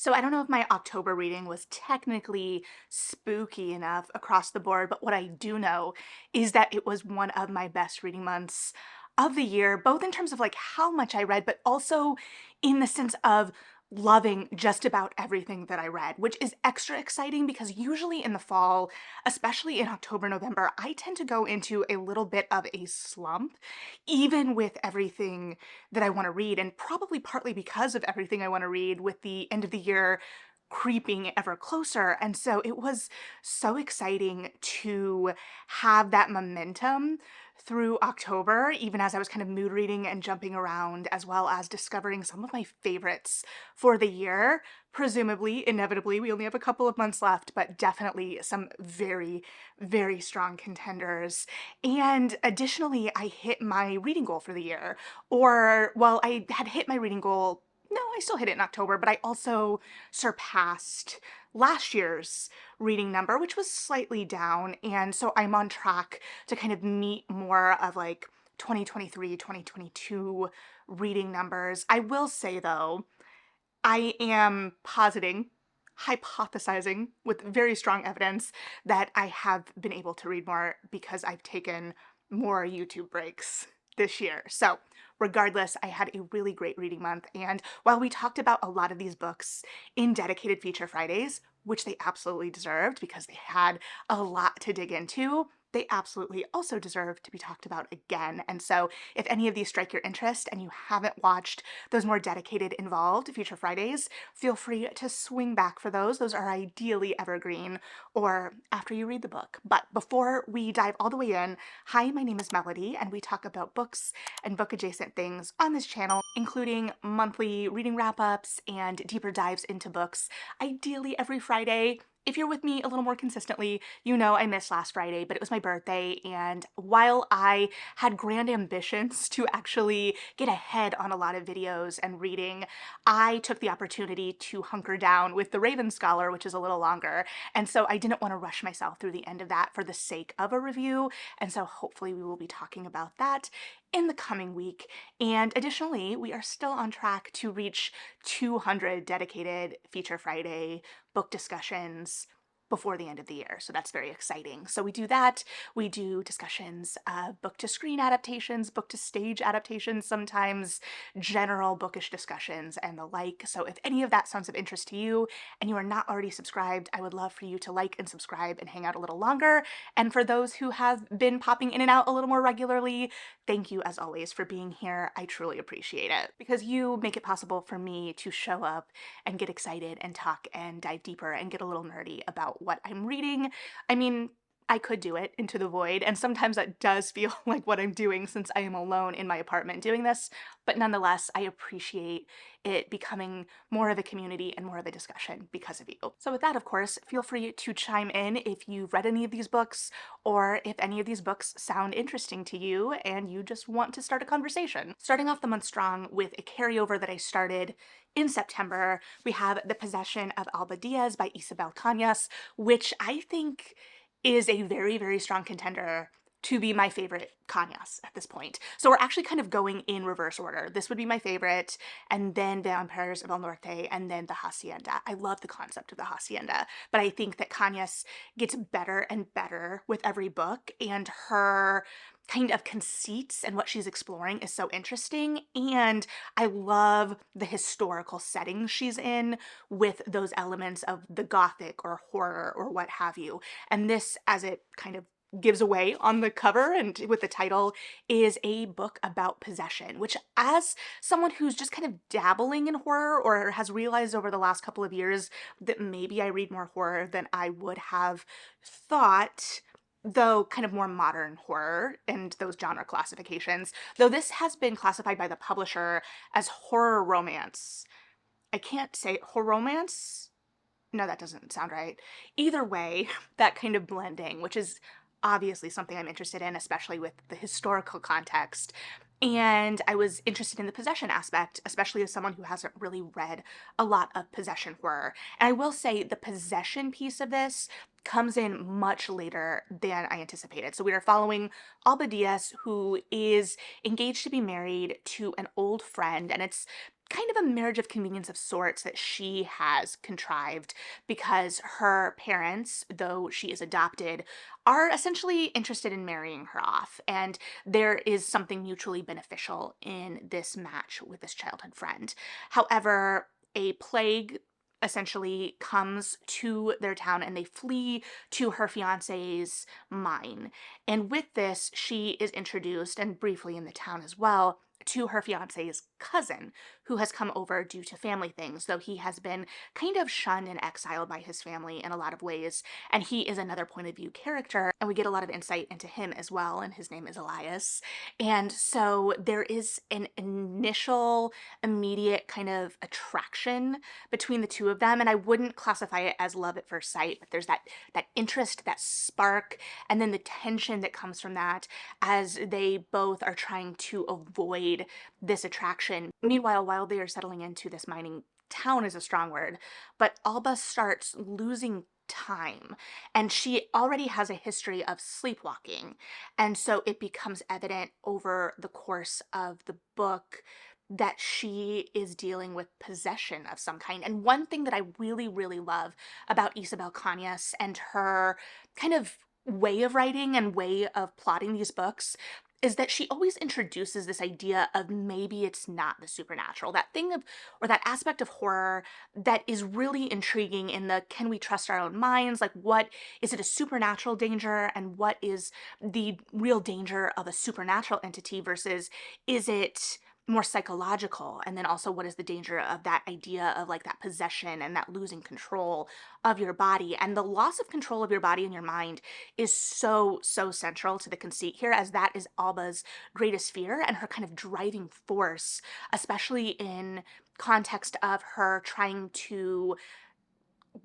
So I don't know if my October reading was technically spooky enough across the board, but what I do know is that it was one of my best reading months of the year, both in terms of like how much I read, but also in the sense of loving just about everything that I read, which is extra exciting because usually in the fall, especially in October, November, I tend to go into a little bit of a slump, even with everything that I want to read, and probably partly because of everything I want to read with the end of the year creeping ever closer. And so it was so exciting to have that momentum through October, even as I was kind of mood reading and jumping around, as well as discovering some of my favorites for the year. Presumably, inevitably, we only have a couple of months left, but definitely some very, very strong contenders. And additionally, I hit my reading goal for the year. Or, well, I had hit my reading goal. No, I still hit it in October, but I also surpassed last year's reading number, which was slightly down. And so I'm on track to kind of meet more of like 2023, 2022 reading numbers. I will say though, I am positing, hypothesizing with very strong evidence that I have been able to read more because I've taken more YouTube breaks this year. So, regardless, I had a really great reading month. And while we talked about a lot of these books in dedicated Feature Fridays, which they absolutely deserved because they had a lot to dig into, they absolutely also deserve to be talked about again. And so, if any of these strike your interest and you haven't watched those more dedicated, involved Future Fridays, feel free to swing back for those. Those are ideally evergreen or after you read the book. But before we dive all the way in, hi, my name is Melody, and we talk about books and book adjacent things on this channel, including monthly reading wrap ups and deeper dives into books, ideally every Friday. If you're with me a little more consistently, you know I missed last Friday, but it was my birthday, and while I had grand ambitions to actually get ahead on a lot of videos and reading, I took the opportunity to hunker down with The Raven Scholar, which is a little longer, and so I didn't want to rush myself through the end of that for the sake of a review, and so hopefully we will be talking about that in the coming week. And additionally, we are still on track to reach 200 dedicated Feature Friday book discussions before the end of the year. So that's very exciting. So we do that. We do discussions of book to screen adaptations, book to stage adaptations, sometimes general bookish discussions and the like. So if any of that sounds of interest to you and you are not already subscribed, I would love for you to like and subscribe and hang out a little longer. And for those who have been popping in and out a little more regularly, thank you as always for being here. I truly appreciate it because you make it possible for me to show up and get excited and talk and dive deeper and get a little nerdy about what I'm reading. I mean, I could do it into the void, and sometimes that does feel like what I'm doing since I am alone in my apartment doing this, but nonetheless, I appreciate it becoming more of a community and more of a discussion because of you. So with that, of course, feel free to chime in if you've read any of these books or if any of these books sound interesting to you and you just want to start a conversation. Starting off the month strong with a carryover that I started in September, we have The Possession of Alba Diaz by Isabel Cañas, which I think is a very, very strong contender to be my favorite Cañas at this point. So we're actually kind of going in reverse order. This would be my favorite, and then Vampires of El Norte, and then The Hacienda. I love the concept of The Hacienda, but I think that Cañas gets better and better with every book, and her kind of conceits and what she's exploring is so interesting, and I love the historical setting she's in with those elements of the gothic or horror or what have you. And this, as it kind of gives away on the cover and with the title, is a book about possession, which, as someone who's just kind of dabbling in horror or has realized over the last couple of years that maybe I read more horror than I would have thought, though kind of more modern horror and those genre classifications, though this has been classified by the publisher as horror romance. I can't say horror romance. No, that doesn't sound right. Either way, that kind of blending, which is obviously something I'm interested in, especially with the historical context. And I was interested in the possession aspect, especially as someone who hasn't really read a lot of possession horror. And I will say the possession piece of this comes in much later than I anticipated. So we are following Alba Diaz, who is engaged to be married to an old friend, and it's kind of a marriage of convenience of sorts that she has contrived because her parents, though she is adopted, are essentially interested in marrying her off. And there is something mutually beneficial in this match with this childhood friend. However, a plague essentially comes to their town and they flee to her fiance's mine. And with this, she is introduced, and briefly in the town as well, to her fiance's cousin, who has come over due to family things, though he has been kind of shunned and exiled by his family in a lot of ways. And he is another point of view character, and we get a lot of insight into him as well, and his name is Elias. And so there is an initial, immediate kind of attraction between the two of them, and I wouldn't classify it as love at first sight, but there's that interest, that spark, and then the tension that comes from that as they both are trying to avoid this attraction. Meanwhile, while they are settling into this mining town is a strong word, but Alba starts losing time, and she already has a history of sleepwalking. And so it becomes evident over the course of the book that she is dealing with possession of some kind. And one thing that I really, really love about Isabel Cañas and her kind of way of writing and way of plotting these books is that she always introduces this idea of maybe it's not the supernatural, that thing of, or that aspect of horror that is really intriguing in the can we trust our own minds? Like, what is it a supernatural danger, and what is the real danger of a supernatural entity versus is it more psychological? And then also, what is the danger of that idea of like that possession and that losing control of your body? And the loss of control of your body and your mind is so, so central to the conceit here, as that is Alba's greatest fear and her kind of driving force, especially in context of her trying to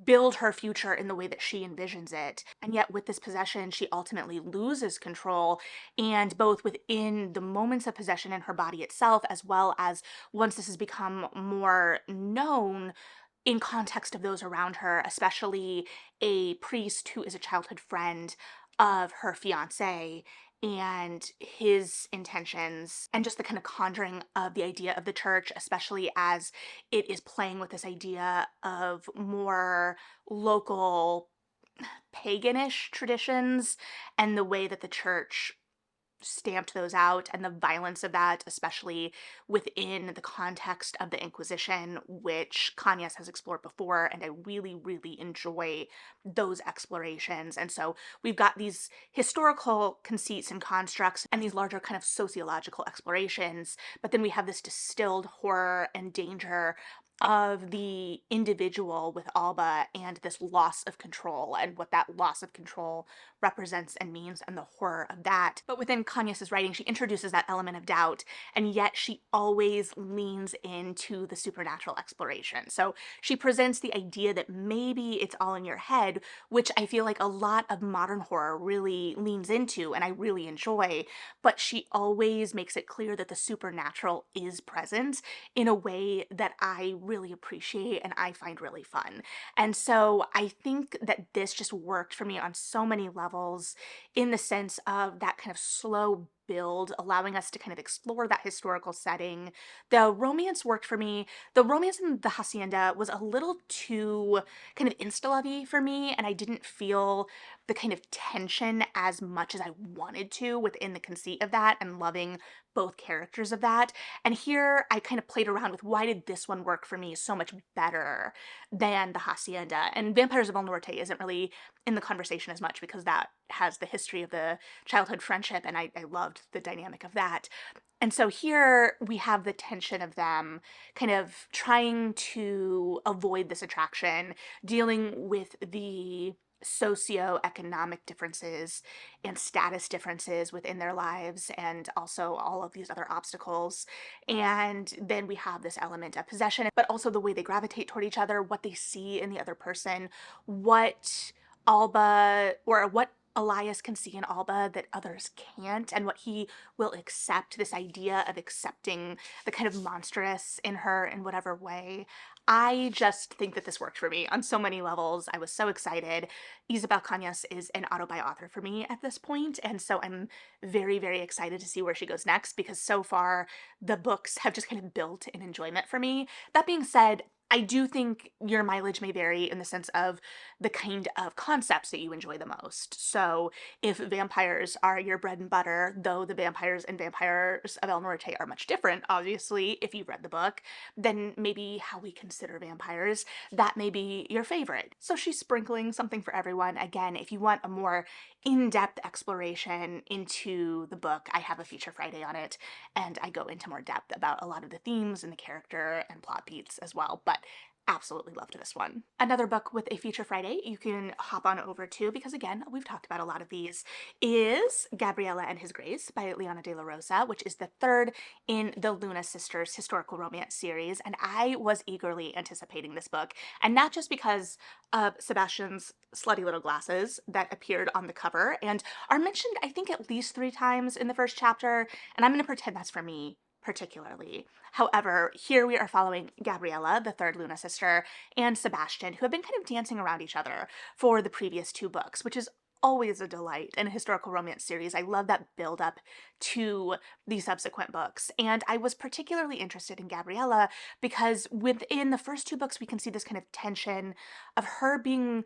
build her future in the way that she envisions it. And yet, with this possession, she ultimately loses control, and both within the moments of possession in her body itself, as well as once this has become more known in context of those around her, especially a priest who is a childhood friend of her fiance and his intentions, and just the kind of conjuring of the idea of the church, especially as it is playing with this idea of more local paganish traditions and the way that the church stamped those out, and the violence of that, especially within the context of the Inquisition, which Kanyas has explored before, and I really, really enjoy those explorations. And so we've got these historical conceits and constructs and these larger kind of sociological explorations, but then we have this distilled horror and danger of the individual with Alba and this loss of control and what that loss of control represents and means, and the horror of that. But within Kanyas's writing, she introduces that element of doubt, and yet she always leans into the supernatural exploration. So she presents the idea that maybe it's all in your head, which I feel like a lot of modern horror really leans into and I really enjoy, but she always makes it clear that the supernatural is present in a way that I really appreciate and I find really fun. And so I think that this just worked for me on so many levels, in the sense of that kind of slow build, allowing us to kind of explore that historical setting. The romance worked for me. The romance in the hacienda was a little too kind of insta-lovey for me, and I didn't feel the kind of tension as much as I wanted to within the conceit of that, and loving both characters of that. And here I kind of played around with why did this one work for me so much better than the hacienda. And Vampires of El Norte isn't really in the conversation as much because that has the history of the childhood friendship, and I loved the dynamic of that. And so here we have the tension of them kind of trying to avoid this attraction, dealing with the socioeconomic differences and status differences within their lives, and also all of these other obstacles. And then we have this element of possession, but also the way they gravitate toward each other, what they see in the other person, what Alba, or what Elias can see in Alba that others can't, and what he will accept, this idea of accepting the kind of monstrous in her in whatever way. I just think that this worked for me on so many levels. I was so excited. Isabel Cañas is an auto-buy author for me at this point, and so I'm very, very excited to see where she goes next because so far the books have just kind of built an enjoyment for me. That being said, I do think your mileage may vary in the sense of the kind of concepts that you enjoy the most. So, if vampires are your bread and butter, though the vampires and vampires of El Norte are much different, obviously, if you've read the book, then maybe how we consider vampires, that may be your favorite. So she's sprinkling something for everyone. Again, if you want a more in-depth exploration into the book, I have a feature Friday on it, and I go into more depth about a lot of the themes and the character and plot beats as well. But absolutely loved this one. Another book with a feature Friday you can hop on over to, because again, we've talked about a lot of these, is Gabriella and His Grace by Liana de la Rosa, which is the third in the Luna Sisters historical romance series. And I was eagerly anticipating this book, and not just because of Sebastian's slutty little glasses that appeared on the cover and are mentioned, I think, at least 3 times in the first chapter, and I'm going to pretend that's for me particularly. However, here we are following Gabriella, the third Luna sister, and Sebastian, who have been kind of dancing around each other for the previous 2 books, which is always a delight in a historical romance series. I love that build up to the subsequent books. And I was particularly interested in Gabriella because within the first 2 books, we can see this kind of tension of her being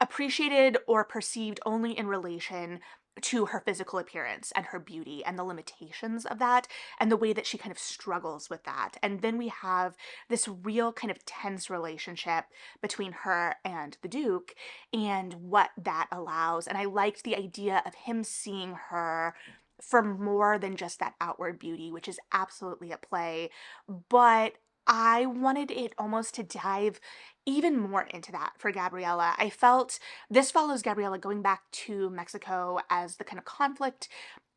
appreciated or perceived only in relation to her physical appearance and her beauty and the limitations of that and the way that she kind of struggles with that. And then we have this real kind of tense relationship between her and the Duke and what that allows. And I liked the idea of him seeing her for more than just that outward beauty, which is absolutely at play. But I wanted it almost to dive even more into that for Gabriella. I felt this follows Gabriella going back to Mexico as the kind of conflict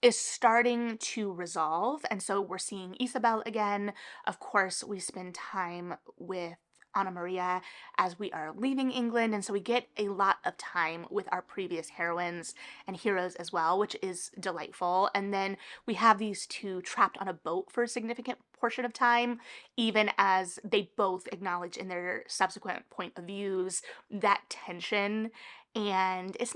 is starting to resolve. And so we're seeing Isabel again. Of course, we spend time with Anna Maria as we are leaving England. And so we get a lot of time with our previous heroines and heroes as well, which is delightful. And then we have these 2 trapped on a boat for a significant portion of time, even as they both acknowledge in their subsequent point of views that tension. And it's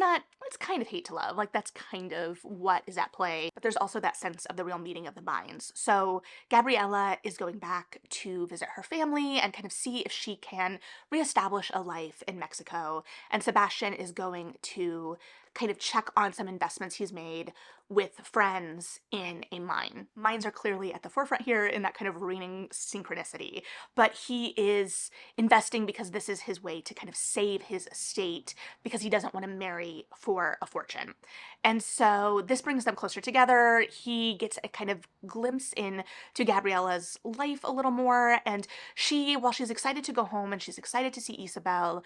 kind of hate to love. Like, that's kind of what is at play. But there's also that sense of the real meeting of the minds. So Gabriella is going back to visit her family and kind of see if she can reestablish a life in Mexico. And Sebastian is going to kind of check on some investments he's made with friends in a mine. Mines are clearly at the forefront here in that kind of reigning synchronicity, but he is investing because this is his way to kind of save his estate because he doesn't want to marry for a fortune. And so this brings them closer together. He gets a kind of glimpse in to Gabriella's life a little more, and while she's excited to go home and she's excited to see Isabel,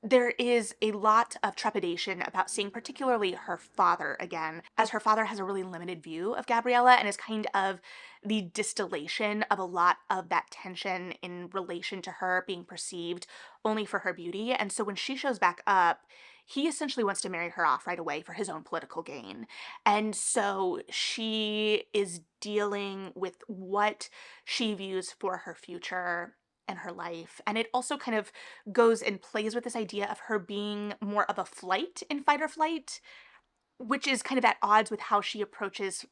there is a lot of trepidation about seeing particularly her father again, as her father has a really limited view of Gabriella and is kind of the distillation of a lot of that tension in relation to her being perceived only for her beauty. And so when she shows back up, he essentially wants to marry her off right away for his own political gain. And so she is dealing with what she views for her future and her life. And it also kind of goes and plays with this idea of her being more of a flight in fight or flight, which is kind of at odds with how she approaches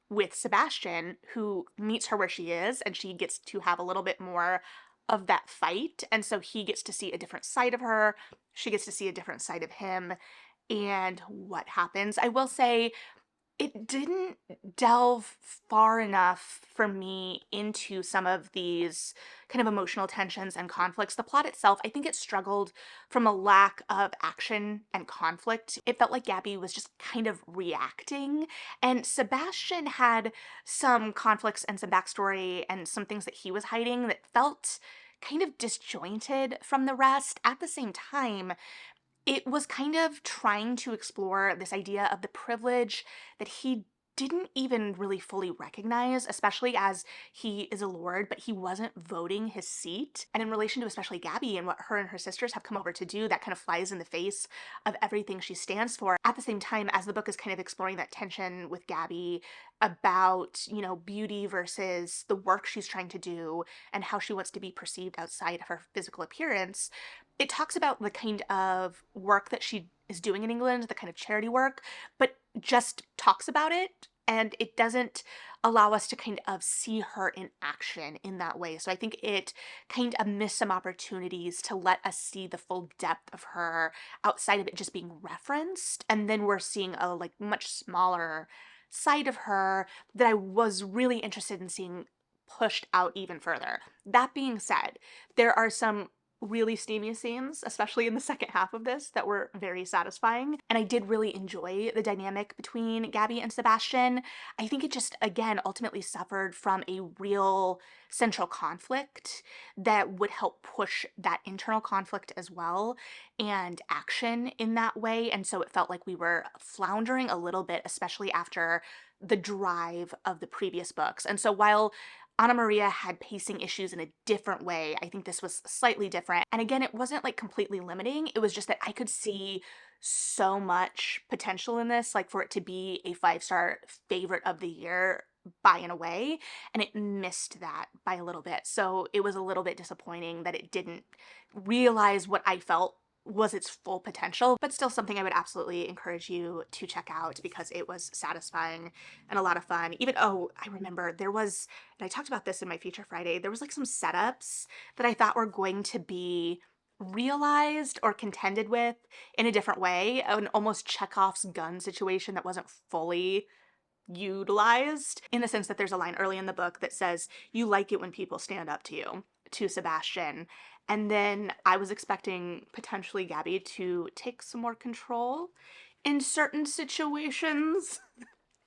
with Sebastian, who meets her where she is, and she gets to have a little bit more of that fight. And so he gets to see a different side of her, she gets to see a different side of him, and what happens. I will say it didn't delve far enough for me into some of these kind of emotional tensions and conflicts. The plot itself, I think it struggled from a lack of action and conflict. It felt like Gabby was just kind of reacting, and Sebastian had some conflicts and some backstory and some things that he was hiding that felt kind of disjointed from the rest. At the same time, it was kind of trying to explore this idea of the privilege that he didn't even really fully recognize, especially as he is a lord, but he wasn't voting his seat. And in relation to especially Gabby and what her and her sisters have come over to do, that kind of flies in the face of everything she stands for. At the same time, as the book is kind of exploring that tension with Gabby about, beauty versus the work she's trying to do and how she wants to be perceived outside of her physical appearance, it talks about the kind of work that she is doing in England, the kind of charity work, but just talks about it, and it doesn't allow us to kind of see her in action in that way. So I think it kind of missed some opportunities to let us see the full depth of her outside of it just being referenced. And then we're seeing a like much smaller side of her that I was really interested in seeing pushed out even further. That being said, there are some really steamy scenes, especially in the second half of this, that were very satisfying. And I did really enjoy the dynamic between Gabby and Sebastian. I think it just, again, ultimately suffered from a real central conflict that would help push that internal conflict as well and action in that way. And so it felt like we were floundering a little bit, especially after the drive of the previous books. And so while Anna Maria had pacing issues in a different way, I think this was slightly different. And again, it wasn't like completely limiting. It was just that I could see so much potential in this, like for it to be a 5-star favorite of the year by and away. And it missed that by a little bit. So it was a little bit disappointing that it didn't realize what I felt was its full potential, but still something I would absolutely encourage you to check out because it was satisfying and a lot of fun. Even, oh, I remember there was, and I talked about this in my Feature Friday, there was like some setups that I thought were going to be realized or contended with in a different way, an almost Chekhov's gun situation that wasn't fully utilized, in the sense that there's a line early in the book that says, "You like it when people stand up to you," to Sebastian. And then I was expecting potentially Gabby to take some more control in certain situations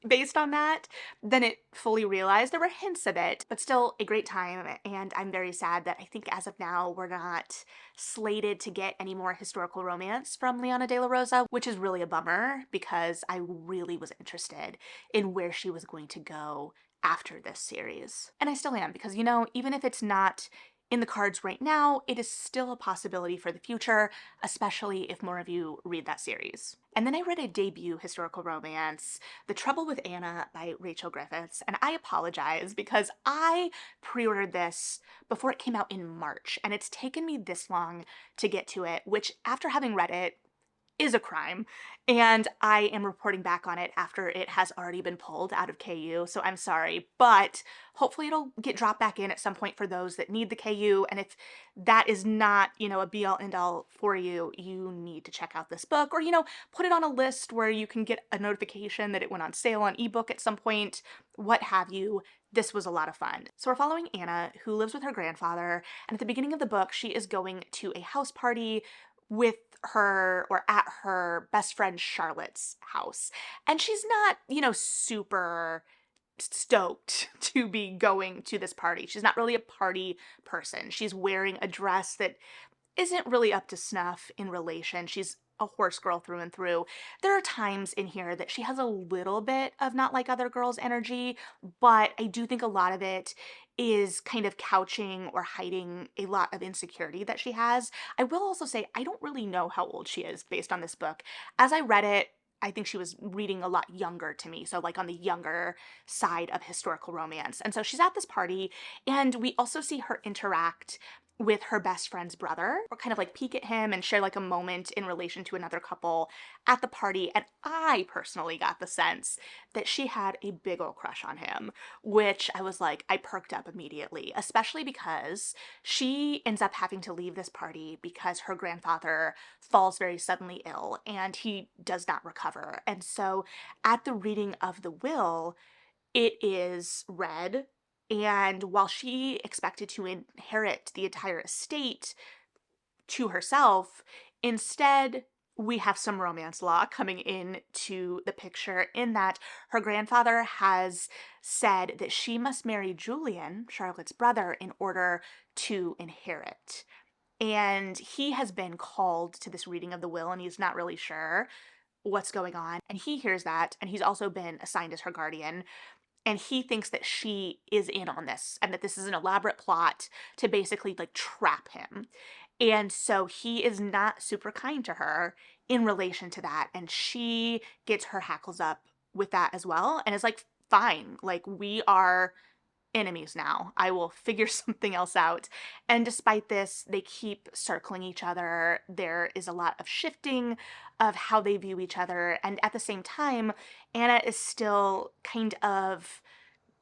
based on that than it fully realized. There were hints of it, but still a great time. And I'm very sad that I think as of now, we're not slated to get any more historical romance from Liana de la Rosa, which is really a bummer because I really was interested in where she was going to go after this series. And I still am because, even if it's not in the cards right now, it is still a possibility for the future, especially if more of you read that series. And then I read a debut historical romance, The Trouble with Anna by Rachel Griffiths, and I apologize because I pre-ordered this before it came out in March, and it's taken me this long to get to it, which after having read it, is a crime, and I am reporting back on it after it has already been pulled out of KU, so I'm sorry, but hopefully it'll get dropped back in at some point for those that need the KU, and if that is not, a be-all end-all for you, you need to check out this book, or, put it on a list where you can get a notification that it went on sale on ebook at some point, what have you. This was a lot of fun. So we're following Anna, who lives with her grandfather, and at the beginning of the book, she is going to a house party with her or at her best friend Charlotte's house. And she's not, super stoked to be going to this party. She's not really a party person. She's wearing a dress that isn't really up to snuff in relation. She's a horse girl through and through. There are times in here that she has a little bit of not like other girls energy, but I do think a lot of it is kind of couching or hiding a lot of insecurity that she has. I will also say I don't really know how old she is based on this book. As I read it, I think she was reading a lot younger to me, so like on the younger side of historical romance. And so she's at this party, and we also see her interact with her best friend's brother, or kind of like peek at him and share like a moment in relation to another couple at the party. And I personally got the sense that she had a big old crush on him, which I was like, I perked up immediately, especially because she ends up having to leave this party because her grandfather falls very suddenly ill and he does not recover. And so at the reading of the will, it is read, and while she expected to inherit the entire estate to herself, instead we have some romance law coming into the picture in that her grandfather has said that she must marry Julian, Charlotte's brother, in order to inherit. And he has been called to this reading of the will, and he's not really sure what's going on. And he hears that, and he's also been assigned as her guardian. And he thinks that she is in on this and that this is an elaborate plot to basically like trap him. And so he is not super kind to her in relation to that. And she gets her hackles up with that as well and is like, fine, like we are enemies now. I will figure something else out. And despite this, they keep circling each other. There is a lot of shifting of how they view each other. And at the same time, Anna is still kind of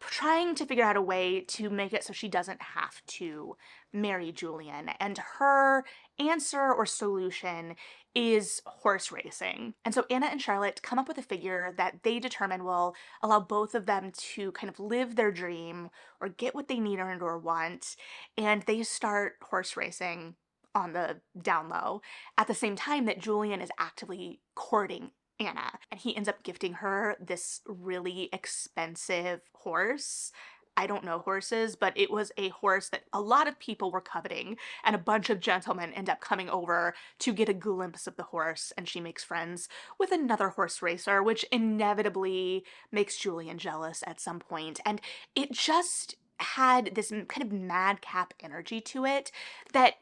trying to figure out a way to make it so she doesn't have to marry Julian. And her answer or solution is horse racing. And so Anna and Charlotte come up with a figure that they determine will allow both of them to kind of live their dream or get what they need or want. And they start horse racing on the down low at the same time that Julian is actively courting Anna. And he ends up gifting her this really expensive horse. I don't know horses, but it was a horse that a lot of people were coveting, and a bunch of gentlemen end up coming over to get a glimpse of the horse. And she makes friends with another horse racer, which inevitably makes Julian jealous at some point. And it just had this kind of madcap energy to it that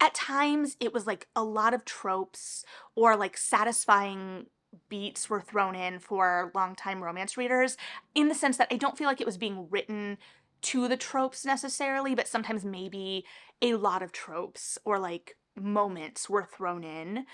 at times it was like a lot of tropes or like satisfying beats were thrown in for longtime romance readers, in the sense that I don't feel like it was being written to the tropes necessarily, but sometimes maybe a lot of tropes or like moments were thrown in,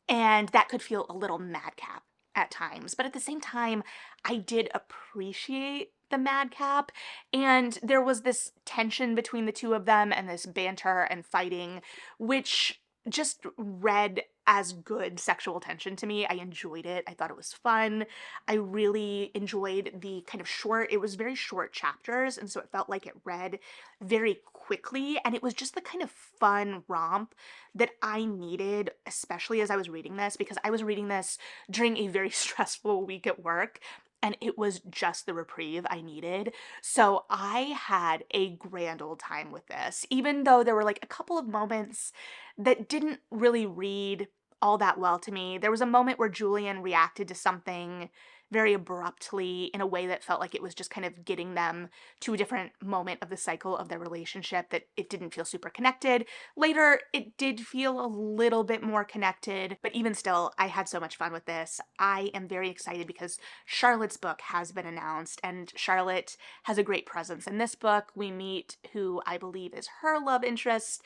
and that could feel a little madcap at times. But at the same time, I did appreciate the madcap, and there was this tension between the two of them and this banter and fighting, which just read as good sexual tension to me. I enjoyed it. I thought it was fun. I really enjoyed the kind of short, it was very short chapters, and so it felt like it read very quickly, and it was just the kind of fun romp that I needed, especially as I was reading this, because I was reading this during a very stressful week at work. And it was just the reprieve I needed. So I had a grand old time with this, even though there were like a couple of moments that didn't really read all that well to me. There was a moment where Julian reacted to something very abruptly in a way that felt like it was just kind of getting them to a different moment of the cycle of their relationship, that it didn't feel super connected. Later, it did feel a little bit more connected, but even still, I had so much fun with this. I am very excited because Charlotte's book has been announced, and Charlotte has a great presence in this book. We meet who I believe is her love interest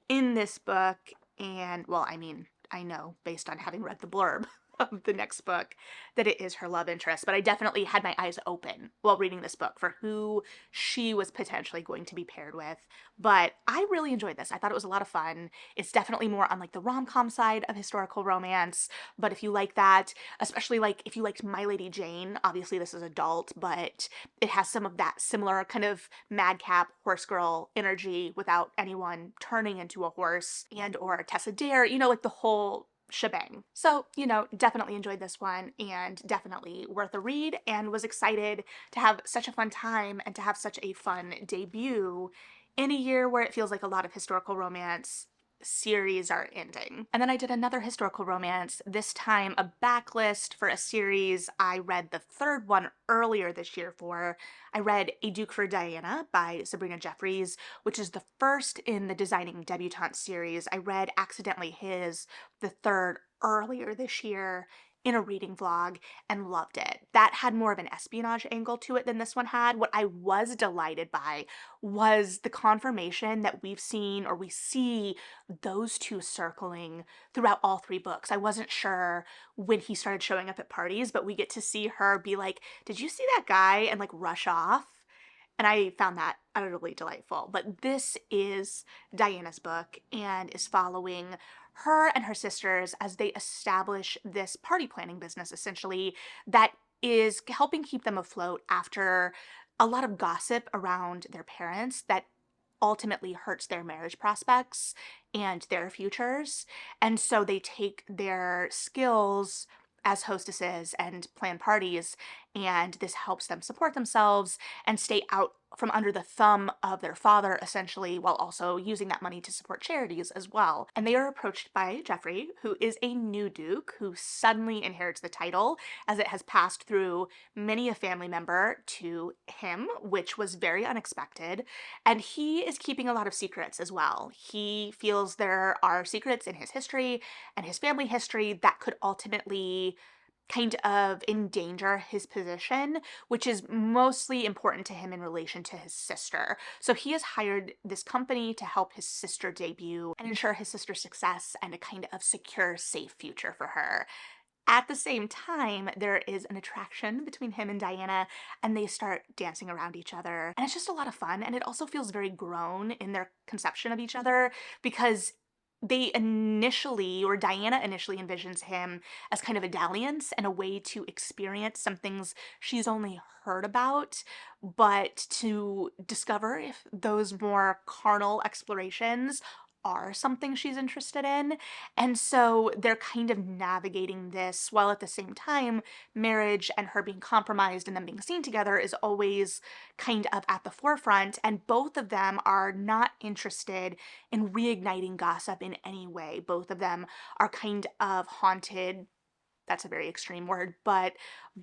in this book, and well, I mean, I know based on having read the blurb of the next book that it is her love interest, but I definitely had my eyes open while reading this book for who she was potentially going to be paired with. But I really enjoyed this. I thought it was a lot of fun. It's definitely more on like the rom-com side of historical romance, but if you like that, especially like if you liked My Lady Jane, obviously this is adult, but it has some of that similar kind of madcap horse girl energy without anyone turning into a horse, and or Tessa Dare, you know, like the whole shebang. So, you know, definitely enjoyed this one and definitely worth a read, and was excited to have such a fun time and to have such a fun debut in a year where it feels like a lot of historical romance series are ending. And then I did another historical romance, this time a backlist for a series I read the third one earlier this year for. I read A Duke for Diana by Sabrina Jeffries, which is the first in the Designing Debutante series. I read Accidentally His, the third, earlier this year in a reading vlog and loved it. That had more of an espionage angle to it than this one had. What I was delighted by was the confirmation that we've seen, or we see those two circling throughout all three books. I wasn't sure when he started showing up at parties, but we get to see her be like, "Did you see that guy?" and like rush off. And I found that utterly delightful. But this is Diana's book and is following her and her sisters as they establish this party planning business, essentially, that is helping keep them afloat after a lot of gossip around their parents that ultimately hurts their marriage prospects and their futures. And so they take their skills as hostesses and plan parties, and this helps them support themselves and stay out from under the thumb of their father, essentially, while also using that money to support charities as well. And they are approached by Jeffrey, who is a new duke who suddenly inherits the title as it has passed through many a family member to him, which was very unexpected. And he is keeping a lot of secrets as well. He feels there are secrets in his history and his family history that could ultimately kind of endanger his position, which is mostly important to him in relation to his sister. So he has hired this company to help his sister debut and ensure his sister's success and a kind of secure, safe future for her. At the same time, there is an attraction between him and Diana, and they start dancing around each other. And it's just a lot of fun, and it also feels very grown in their conception of each other because they initially, or Diana initially envisions him as kind of a dalliance and a way to experience some things she's only heard about, but to discover if those more carnal explorations are something she's interested in. And so they're kind of navigating this while at the same time, marriage and her being compromised and them being seen together is always kind of at the forefront. And both of them are not interested in reigniting gossip in any way. Both of them are kind of haunted, that's a very extreme word, but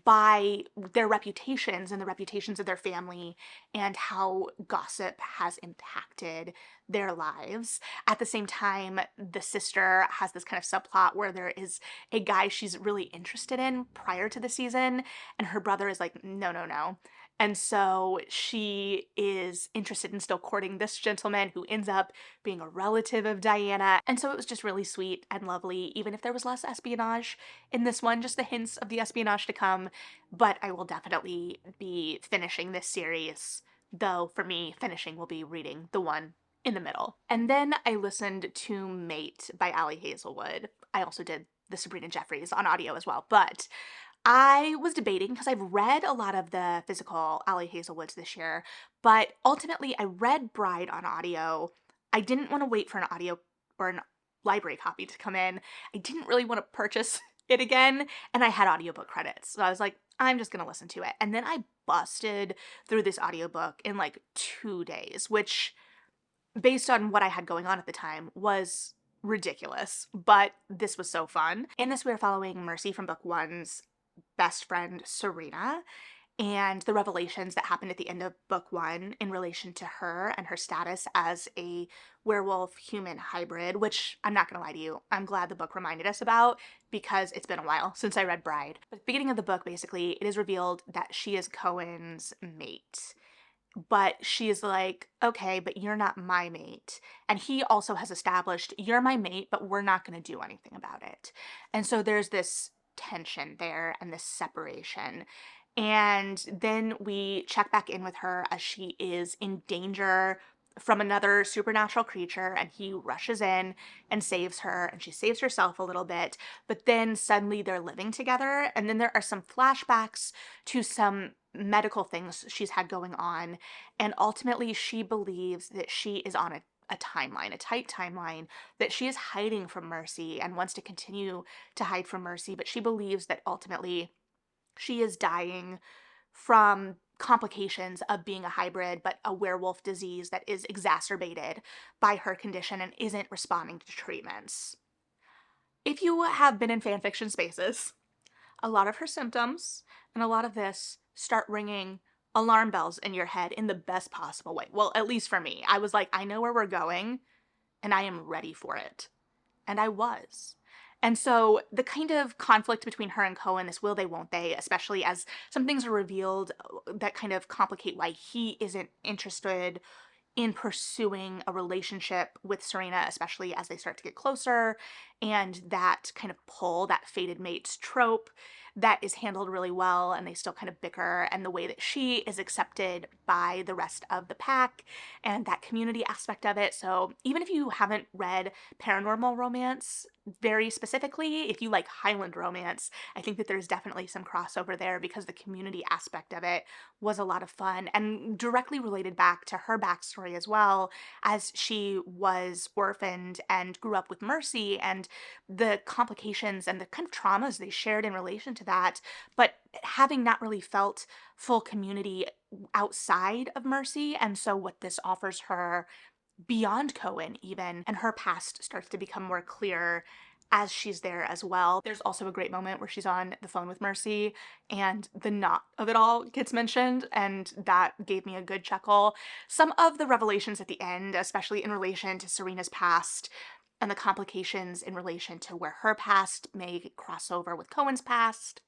by their reputations and the reputations of their family and how gossip has impacted their lives. At the same time, the sister has this kind of subplot where there is a guy she's really interested in prior to the season, and her brother is like, no, no, no. And so she is interested in still courting this gentleman who ends up being a relative of Diana. And so it was just really sweet and lovely, even if there was less espionage in this one, just the hints of the espionage to come. But I will definitely be finishing this series, though for me, finishing will be reading the one in the middle. And then I listened to Mate by Ali Hazelwood. I also did the Sabrina Jeffries on audio as well, but I was debating because I've read a lot of the physical Ali Hazelwoods this year, but ultimately I read Bride on audio. I didn't want to wait for an audio or an library copy to come in. I didn't really want to purchase it again, and I had audiobook credits. So I was like, I'm just going to listen to it. And then I busted through this audiobook in like 2 days, which, based on what I had going on at the time, was ridiculous. But this was so fun. In this, we're following Mercy from book one's best friend Serena and the revelations that happened at the end of book one in relation to her and her status as a werewolf human hybrid, which I'm not gonna lie to you, I'm glad the book reminded us about because it's been a while since I read Bride. But at the beginning of the book, basically, it is revealed that she is Cohen's mate. But she is like, okay, but you're not my mate. And he also has established, you're my mate, but we're not going to do anything about it. And so there's this tension there and this separation. And then we check back in with her as she is in danger from another supernatural creature, and he rushes in and saves her, and she saves herself a little bit, but then suddenly they're living together, and then there are some flashbacks to some medical things she's had going on, and ultimately she believes that she is on a timeline, a tight timeline, that she is hiding from Mercy and wants to continue to hide from Mercy, but she believes that ultimately she is dying from complications of being a hybrid, but a werewolf disease that is exacerbated by her condition and isn't responding to treatments. If you have been in fanfiction spaces, a lot of her symptoms and a lot of this start ringing alarm bells in your head in the best possible way. Well, at least for me. I was like, I know where we're going and I am ready for it. And I was. And so the kind of conflict between her and Cohen, this will they, won't they, especially as some things are revealed that kind of complicate why he isn't interested in pursuing a relationship with Serena, especially as they start to get closer, and that kind of pull, that fated mates trope that is handled really well, and they still kind of bicker, and the way that she is accepted by the rest of the pack and that community aspect of it. So even if you haven't read paranormal romance, very specifically, if you like Highland romance, I think that there's definitely some crossover there because the community aspect of it was a lot of fun and directly related back to her backstory as well, as she was orphaned and grew up with Mercy and the complications and the kind of traumas they shared in relation to that. But having not really felt full community outside of Mercy. And so, what this offers her beyond Cohen even, and her past starts to become more clear as she's there as well. There's also a great moment where she's on the phone with Mercy and the knot of it all gets mentioned, and that gave me a good chuckle. Some of the revelations at the end, especially in relation to Serena's past and the complications in relation to where her past may cross over with Cohen's past,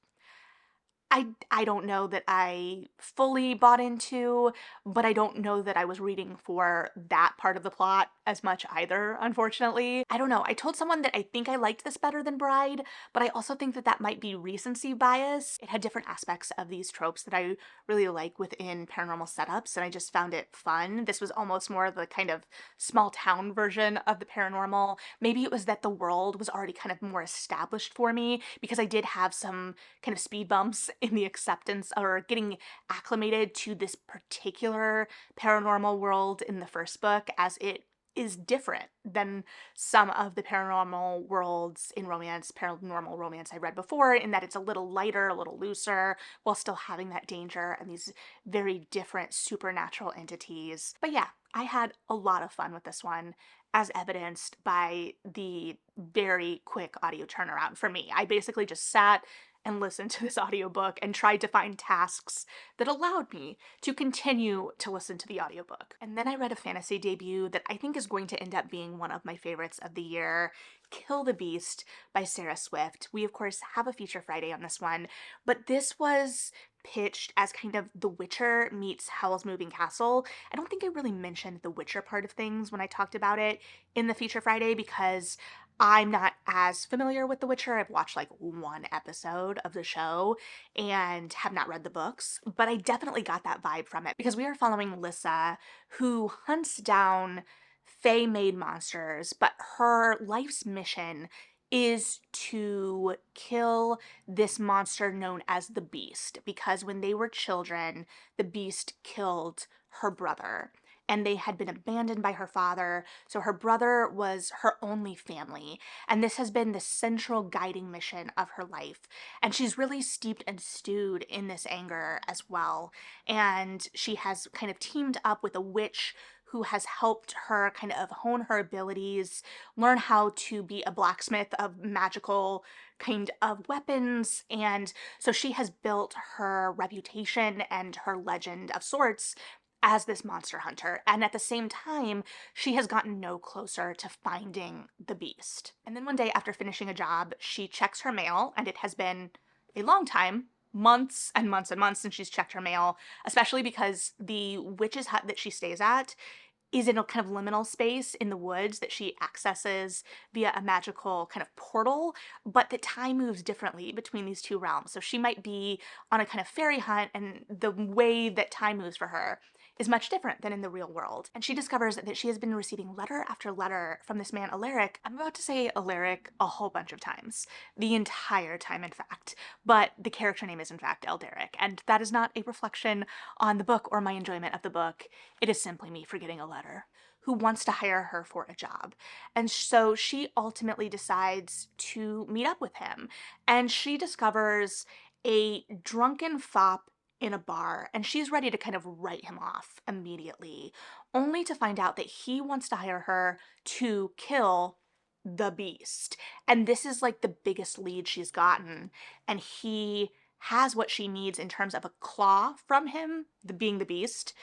I don't know that I fully bought into, but I don't know that I was reading for that part of the plot as much either, unfortunately. I don't know. I told someone that I think I liked this better than Bride, but I also think that that might be recency bias. It had different aspects of these tropes that I really like within paranormal setups, and I just found it fun. This was almost more the kind of small town version of the paranormal. Maybe it was that the world was already kind of more established for me because I did have some kind of speed bumps in the acceptance or getting acclimated to this particular paranormal world in the first book, as it is different than some of the paranormal worlds in romance, paranormal romance I read before, in that it's a little lighter, a little looser, while still having that danger and these very different supernatural entities. But yeah, I had a lot of fun with this one, as evidenced by the very quick audio turnaround for me. I basically just sat and listened to this audiobook and tried to find tasks that allowed me to continue to listen to the audiobook. And then I read a fantasy debut that I think is going to end up being one of my favorites of the year, Kill the Beast by Sarah Swift. We, of course, have a feature Friday on this one, but this was pitched as kind of The Witcher meets Howl's Moving Castle. I don't think I really mentioned the Witcher part of things when I talked about it in the feature Friday because I'm not as familiar with The Witcher. I've watched like one episode of the show and have not read the books, but I definitely got that vibe from it because we are following Lissa, who hunts down Fey-made monsters, but her life's mission is to kill this monster known as the Beast, because when they were children, the Beast killed her brother and they had been abandoned by her father, so her brother was her only family, and this has been the central guiding mission of her life. And she's really steeped and stewed in this anger as well, and she has kind of teamed up with a witch who has helped her kind of hone her abilities, learn how to be a blacksmith of magical kind of weapons, and so she has built her reputation and her legend of sorts as this monster hunter, and at the same time, she has gotten no closer to finding the Beast. And then one day after finishing a job, she checks her mail, and it has been a long time, months and months and months since she's checked her mail, especially because the witch's hut that she stays at is in a kind of liminal space in the woods that she accesses via a magical kind of portal, but that time moves differently between these two realms. So she might be on a kind of fairy hunt, and the way that time moves for her is much different than in the real world. And she discovers that she has been receiving letter after letter from this man, Alaric. I'm about to say Alaric a whole bunch of times. The entire time, in fact. But the character name is, in fact, Elderic. And that is not a reflection on the book or my enjoyment of the book. It is simply me forgetting a letter. Who wants to hire her for a job. And so she ultimately decides to meet up with him. And she discovers a drunken fop in a bar, and she's ready to kind of write him off immediately, only to find out that he wants to hire her to kill the Beast. And this is like the biggest lead she's gotten, and he has what she needs in terms of a claw from him, being the Beast,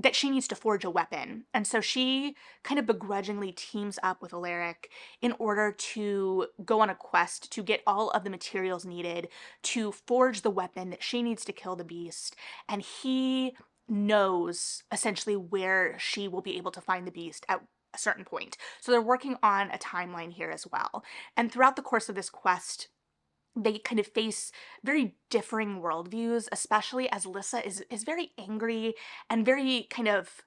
that she needs to forge a weapon. And so she kind of begrudgingly teams up with Alaric in order to go on a quest to get all of the materials needed to forge the weapon that she needs to kill the Beast. And he knows essentially where she will be able to find the Beast at a certain point. So they're working on a timeline here as well. And throughout the course of this quest, they kind of face very differing worldviews, especially as Lissa is very angry and very kind of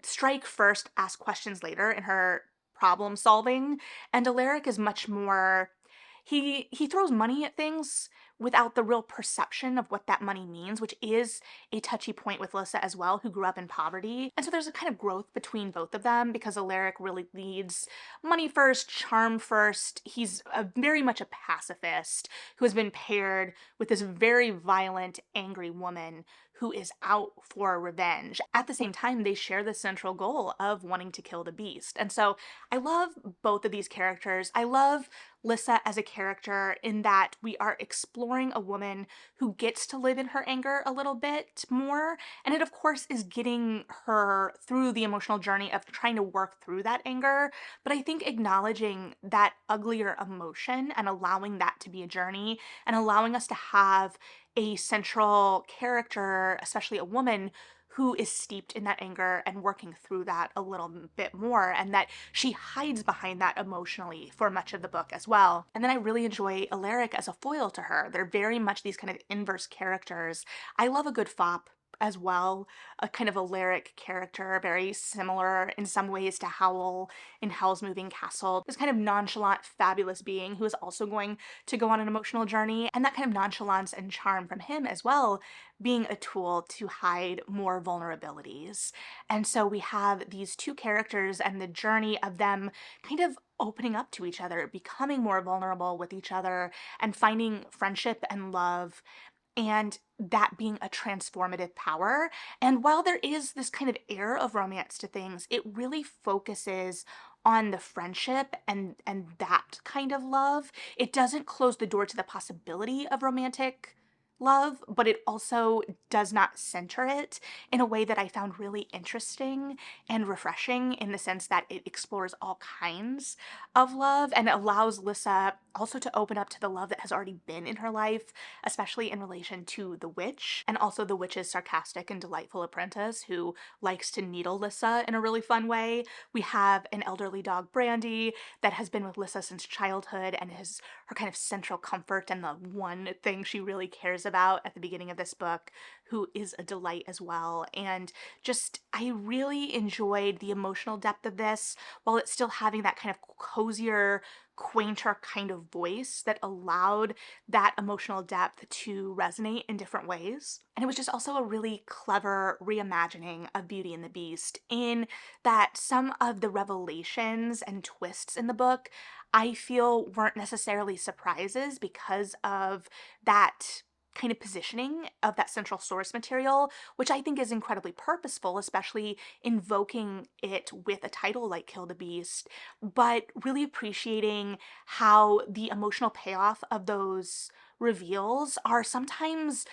strike first, ask questions later in her problem solving, and Alaric is much more, he throws money at things without the real perception of what that money means, which is a touchy point with Lissa as well, who grew up in poverty. And so there's a kind of growth between both of them because Alaric really leads money first, charm first. He's very much a pacifist who has been paired with this very violent, angry woman who is out for revenge. At the same time, they share the central goal of wanting to kill the beast. And so I love both of these characters. I love Lissa as a character in that we are exploring a woman who gets to live in her anger a little bit more. And it, of course, is getting her through the emotional journey of trying to work through that anger. But I think acknowledging that uglier emotion and allowing that to be a journey and allowing us to have a central character, especially a woman, who is steeped in that anger and working through that a little bit more, and that she hides behind that emotionally for much of the book as well. And then I really enjoy Alaric as a foil to her. They're very much these kind of inverse characters. I love a good fop as well, a kind of Alaric character, very similar in some ways to Howl in Howl's Moving Castle. This kind of nonchalant, fabulous being who is also going to go on an emotional journey, and that kind of nonchalance and charm from him as well being a tool to hide more vulnerabilities. And so we have these two characters and the journey of them kind of opening up to each other, becoming more vulnerable with each other, and finding friendship and love, and that being a transformative power. And while there is this kind of air of romance to things, it really focuses on the friendship and that kind of love. It doesn't close the door to the possibility of romantic love, but it also does not center it in a way that I found really interesting and refreshing, in the sense that it explores all kinds of love and allows Lissa also to open up to the love that has already been in her life, especially in relation to the witch, and also the witch's sarcastic and delightful apprentice who likes to needle Lissa in a really fun way. We have an elderly dog, Brandy, that has been with Lissa since childhood and is her kind of central comfort and the one thing she really cares about at the beginning of this book, who is a delight as well. And just, I really enjoyed the emotional depth of this while it's still having that kind of cozier, quainter kind of voice that allowed that emotional depth to resonate in different ways. And it was just also a really clever reimagining of Beauty and the Beast, in that some of the revelations and twists in the book I feel weren't necessarily surprises because of that kind of positioning of that central source material, which I think is incredibly purposeful, especially invoking it with a title like Kill the Beast, but really appreciating how the emotional payoff of those reveals are sometimes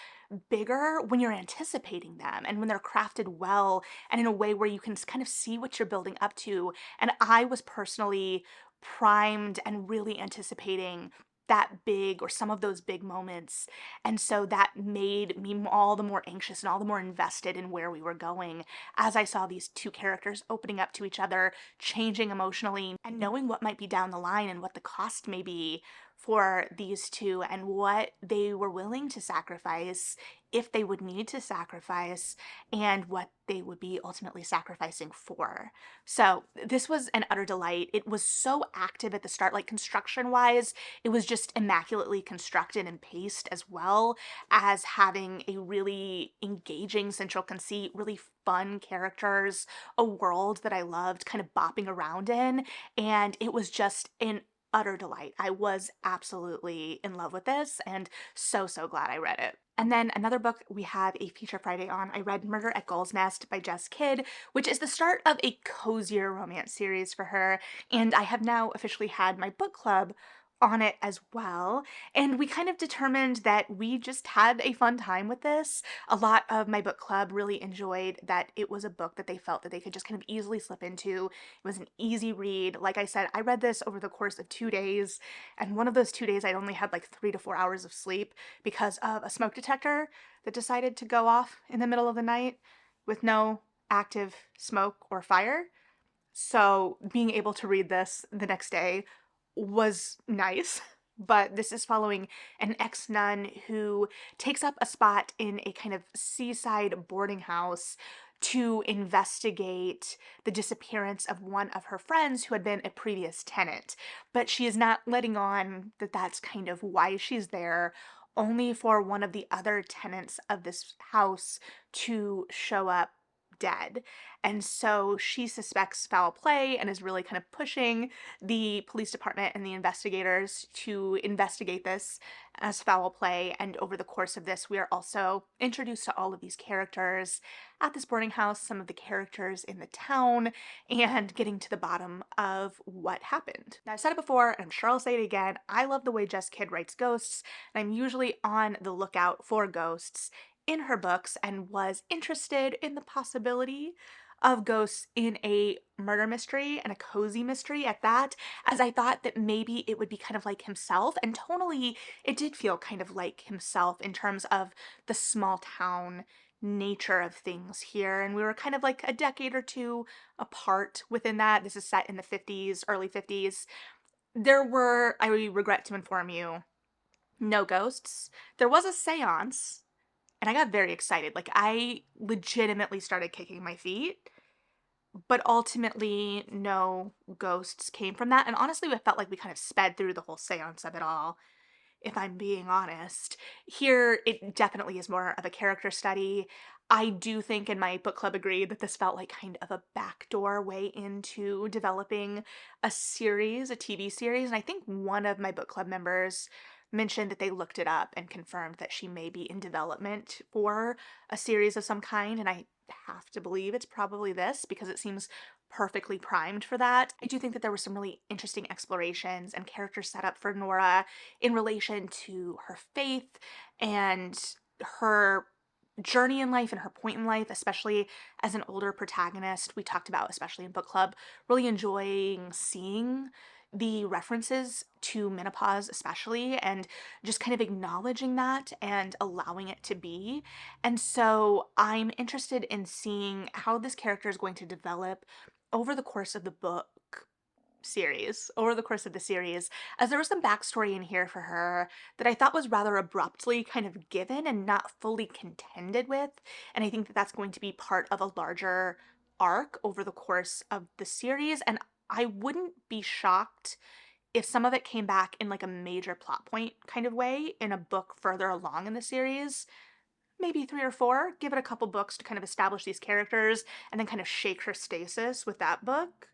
bigger when you're anticipating them and when they're crafted well and in a way where you can kind of see what you're building up to. And I was personally primed and really anticipating that big, or some of those big moments. And so that made me all the more anxious and all the more invested in where we were going as I saw these two characters opening up to each other, changing emotionally, and knowing what might be down the line and what the cost may be for these two and what they were willing to sacrifice, if they would need to sacrifice, and what they would be ultimately sacrificing for. So this was an utter delight. It was so active at the start, like construction wise, it was just immaculately constructed and paced, as well as having a really engaging central conceit, really fun characters, a world that I loved kind of bopping around in, and it was just an utter delight. I was absolutely in love with this and so, so glad I read it. And then another book we have a Feature Friday on, I read Murder at Gull's Nest by Jess Kidd, which is the start of a cozier romance series for her, and I have now officially had my book club on it as well, and we kind of determined that we just had a fun time with this. A lot of my book club really enjoyed that it was a book that they felt that they could just kind of easily slip into. It was an easy read. Like I said, I read this over the course of 2 days, and one of those 2 days I only had like 3 to 4 hours of sleep because of a smoke detector that decided to go off in the middle of the night with no active smoke or fire. So being able to read this the next day was nice. But this is following an ex-nun who takes up a spot in a kind of seaside boarding house to investigate the disappearance of one of her friends who had been a previous tenant. But she is not letting on that that's kind of why she's there, only for one of the other tenants of this house to show up dead. And so she suspects foul play and is really kind of pushing the police department and the investigators to investigate this as foul play. And over the course of this, we are also introduced to all of these characters at this boarding house, some of the characters in the town, and getting to the bottom of what happened. Now, I've said it before, and I'm sure I'll say it again. I love the way Jess Kidd writes ghosts, and I'm usually on the lookout for ghosts in her books, and was interested in the possibility of ghosts in a murder mystery, and a cozy mystery at that, as I thought that maybe it would be kind of like himself. And tonally, it did feel kind of like himself in terms of the small town nature of things here. And we were kind of like a decade or two apart within that. This is set in the 50s, early 50s. There were, I regret to inform you, no ghosts. There was a seance, and I got very excited. Like, I legitimately started kicking my feet, but ultimately no ghosts came from that. And honestly, I felt like we kind of sped through the whole seance of it all, if I'm being honest. Here, it definitely is more of a character study. I do think, and my book club agreed, that this felt like kind of a backdoor way into developing a series, a TV series. And I think one of my book club members mentioned that they looked it up and confirmed that she may be in development for a series of some kind. And I have to believe it's probably this, because it seems perfectly primed for that. I do think that there were some really interesting explorations and character setup for Nora in relation to her faith and her journey in life and her point in life, especially as an older protagonist. We talked about, especially in book club, really enjoying seeing the references to menopause, especially, and just kind of acknowledging that and allowing it to be. And so I'm interested in seeing how this character is going to develop over the course of the book series, over the course of the series, as there was some backstory in here for her that I thought was rather abruptly kind of given and not fully contended with. And I think that that's going to be part of a larger arc over the course of the series. And I wouldn't be shocked if some of it came back in like a major plot point kind of way in a book further along in the series. Maybe 3 or 4. Give it a couple books to kind of establish these characters and then kind of shake her stasis with that book.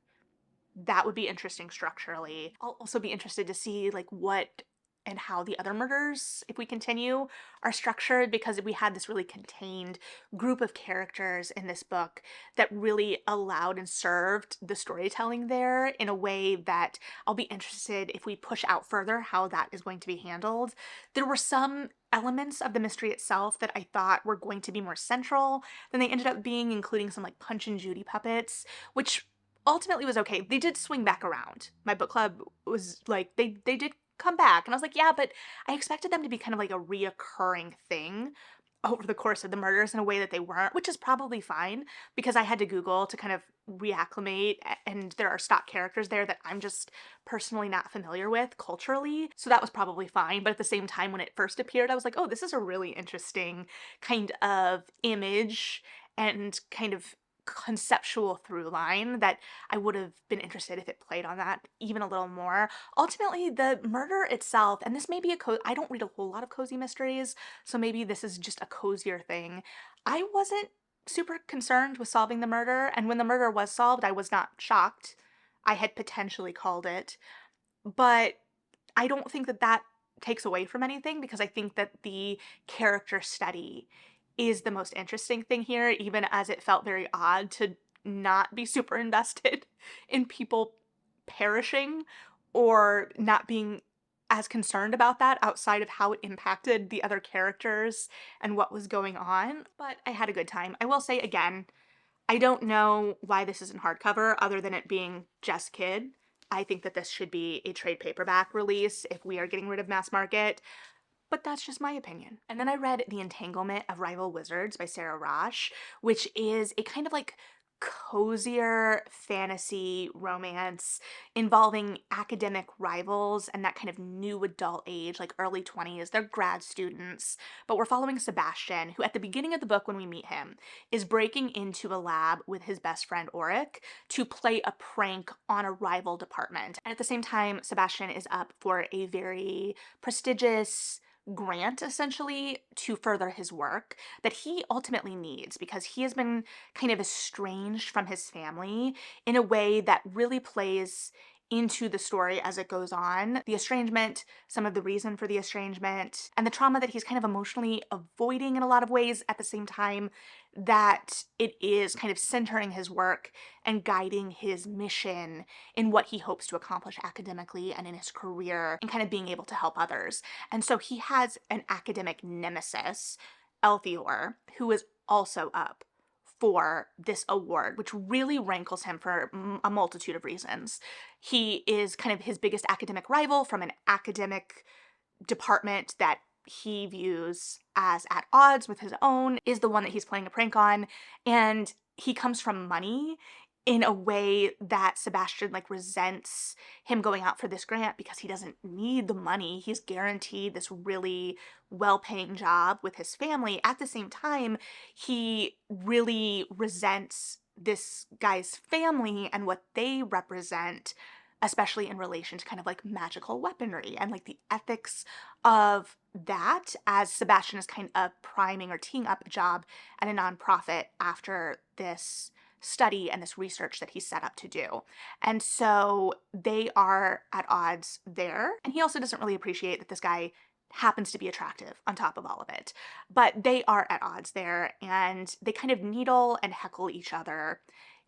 That would be interesting structurally. I'll also be interested to see like what and how the other murders, if we continue, are structured, because we had this really contained group of characters in this book that really allowed and served the storytelling there in a way that I'll be interested, if we push out further, how that is going to be handled. There were some elements of the mystery itself that I thought were going to be more central than they ended up being, including some like Punch and Judy puppets, which ultimately was okay. They did swing back around. My book club was like, they did come back. And I was like, yeah, but I expected them to be kind of like a reoccurring thing over the course of the murders in a way that they weren't, which is probably fine, because I had to Google to kind of reacclimate, and there are stock characters there that I'm just personally not familiar with culturally. So that was probably fine. But at the same time, when it first appeared, I was like, oh, this is a really interesting kind of image and kind of conceptual through line that I would have been interested if it played on that even a little more. Ultimately, the murder itself, and this may be I don't read a whole lot of cozy mysteries, so maybe this is just a cozier thing. I wasn't super concerned with solving the murder, and when the murder was solved, I was not shocked. I had potentially called it, but I don't think that that takes away from anything, because I think that the character study is the most interesting thing here, even as it felt very odd to not be super invested in people perishing, or not being as concerned about that outside of how it impacted the other characters and what was going on. But I had a good time. I will say again, I don't know why this isn't hardcover other than it being Jess Kidd. I think that this should be a trade paperback release if we are getting rid of mass market. But that's just my opinion. And then I read The Entanglement of Rival Wizards by Sarah Rosh, which is a kind of like cozier fantasy romance involving academic rivals and that kind of new adult age, like early 20s. They're grad students, but we're following Sebastian, who at the beginning of the book, when we meet him, is breaking into a lab with his best friend Auric to play a prank on a rival department. And at the same time, Sebastian is up for a very prestigious grant essentially to further his work that he ultimately needs because he has been kind of estranged from his family in a way that really plays into the story as it goes on. The estrangement, some of the reason for the estrangement, and the trauma that he's kind of emotionally avoiding in a lot of ways at the same time that it is kind of centering his work and guiding his mission in what he hopes to accomplish academically and in his career and kind of being able to help others. And so he has an academic nemesis, Elthior, who is also up for this award, which really rankles him for a multitude of reasons. He is kind of his biggest academic rival from an academic department that he views as at odds with his own, is the one that he's playing a prank on, and he comes from money in a way that Sebastian like resents him going out for this grant because he doesn't need the money. He's guaranteed this really well-paying job with his family. At the same time, he really resents this guy's family and what they represent, especially in relation to kind of like magical weaponry and like the ethics of that, as Sebastian is kind of priming or teeing up a job at a nonprofit after this study and this research that he's set up to do. And so they are at odds there. And he also doesn't really appreciate that this guy happens to be attractive on top of all of it. But they are at odds there, and they kind of needle and heckle each other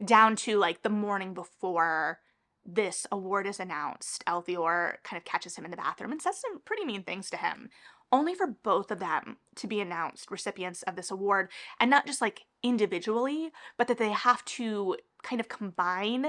down to like the morning before this award is announced. Elthior kind of catches him in the bathroom and says some pretty mean things to him, only for both of them to be announced recipients of this award, and not just like individually, but that they have to kind of combine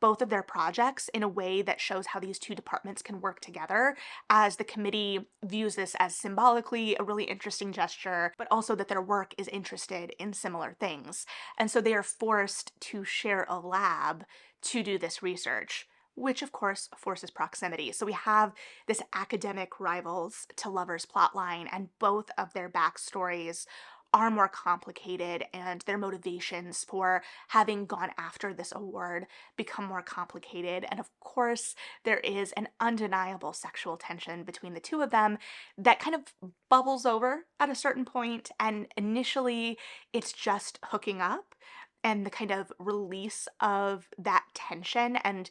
both of their projects in a way that shows how these two departments can work together, as the committee views this as symbolically a really interesting gesture, but also that their work is interested in similar things. And so they are forced to share a lab to do this research, which of course forces proximity. So we have this academic rivals to lovers plotline, and both of their backstories are more complicated, and their motivations for having gone after this award become more complicated. And of course, there is an undeniable sexual tension between the two of them that kind of bubbles over at a certain point, and initially it's just hooking up and the kind of release of that tension and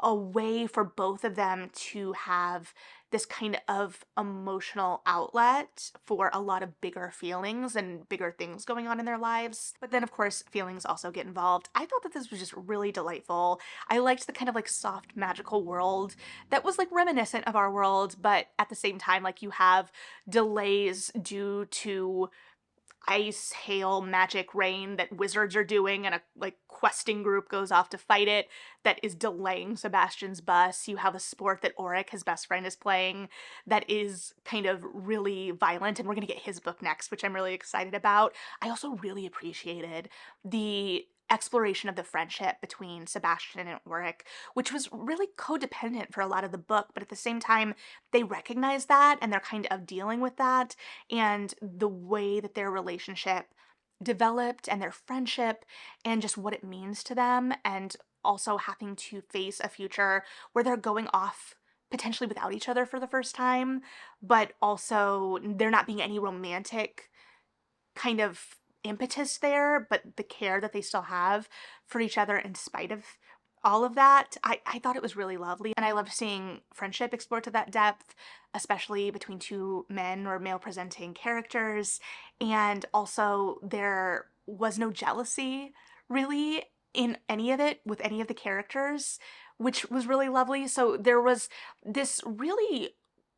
a way for both of them to have this kind of emotional outlet for a lot of bigger feelings and bigger things going on in their lives. But then, of course, feelings also get involved. I thought that this was just really delightful. I liked the kind of like soft, magical world that was like reminiscent of our world, but at the same time, like you have delays due to ice, hail, magic, rain that wizards are doing, and a like questing group goes off to fight it that is delaying Sebastian's bus. You have a sport that Auric, his best friend, is playing that is kind of really violent, and we're gonna get his book next, which I'm really excited about. I also really appreciated the exploration of the friendship between Sebastian and Auric, which was really codependent for a lot of the book, but at the same time, they recognize that and they're kind of dealing with that, and the way that their relationship developed and their friendship and just what it means to them, and also having to face a future where they're going off potentially without each other for the first time, but also there not being any romantic kind of impetus there, but the care that they still have for each other in spite of all of that. I thought it was really lovely, and I loved seeing friendship explored to that depth, especially between two men or male presenting characters. And also there was no jealousy really in any of it with any of the characters, which was really lovely. So there was this really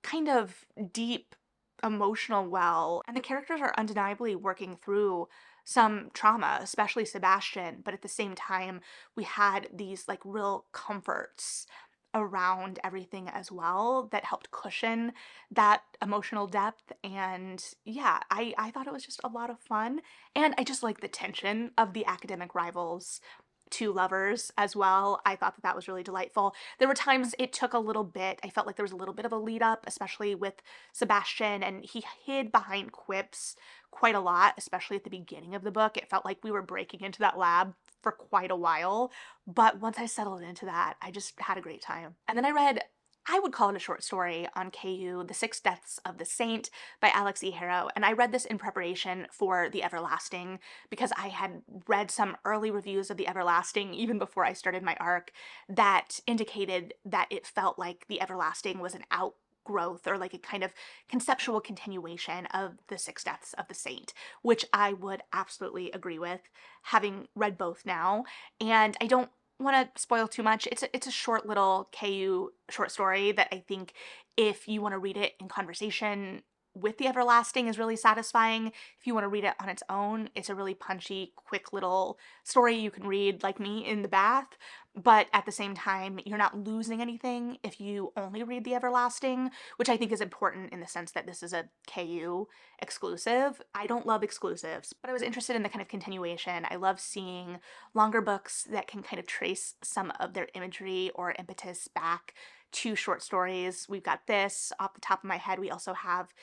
kind of deep emotional well, and the characters are undeniably working through some trauma, especially Sebastian, but at the same time, we had these like real comforts around everything as well that helped cushion that emotional depth. And yeah, I thought it was just a lot of fun, and I just like the tension of the academic rivals two lovers as well. I thought that that was really delightful. There were times it took a little bit. I felt like there was a little bit of a lead up, especially with Sebastian, and he hid behind quips quite a lot, especially at the beginning of the book. It felt like we were breaking into that lab for quite a while. But once I settled into that, I just had a great time. And then I read, I would call it a short story on KU, The Six Deaths of the Saint by Alex E. Harrow. And I read this in preparation for The Everlasting because I had read some early reviews of The Everlasting even before I started my arc that indicated that it felt like The Everlasting was an outgrowth or like a kind of conceptual continuation of The Six Deaths of the Saint, which I would absolutely agree with, having read both now. And I don't want to spoil too much. It's a short little KU short story that I think if you want to read it in conversation with The Everlasting is really satisfying. If you want to read it on its own, it's a really punchy, quick little story you can read like me in the bath, but at the same time, you're not losing anything if you only read The Everlasting, which I think is important in the sense that this is a KU exclusive. I don't love exclusives, but I was interested in the kind of continuation. I love seeing longer books that can kind of trace some of their imagery or impetus back to short stories. We've got this off the top of my head. We also have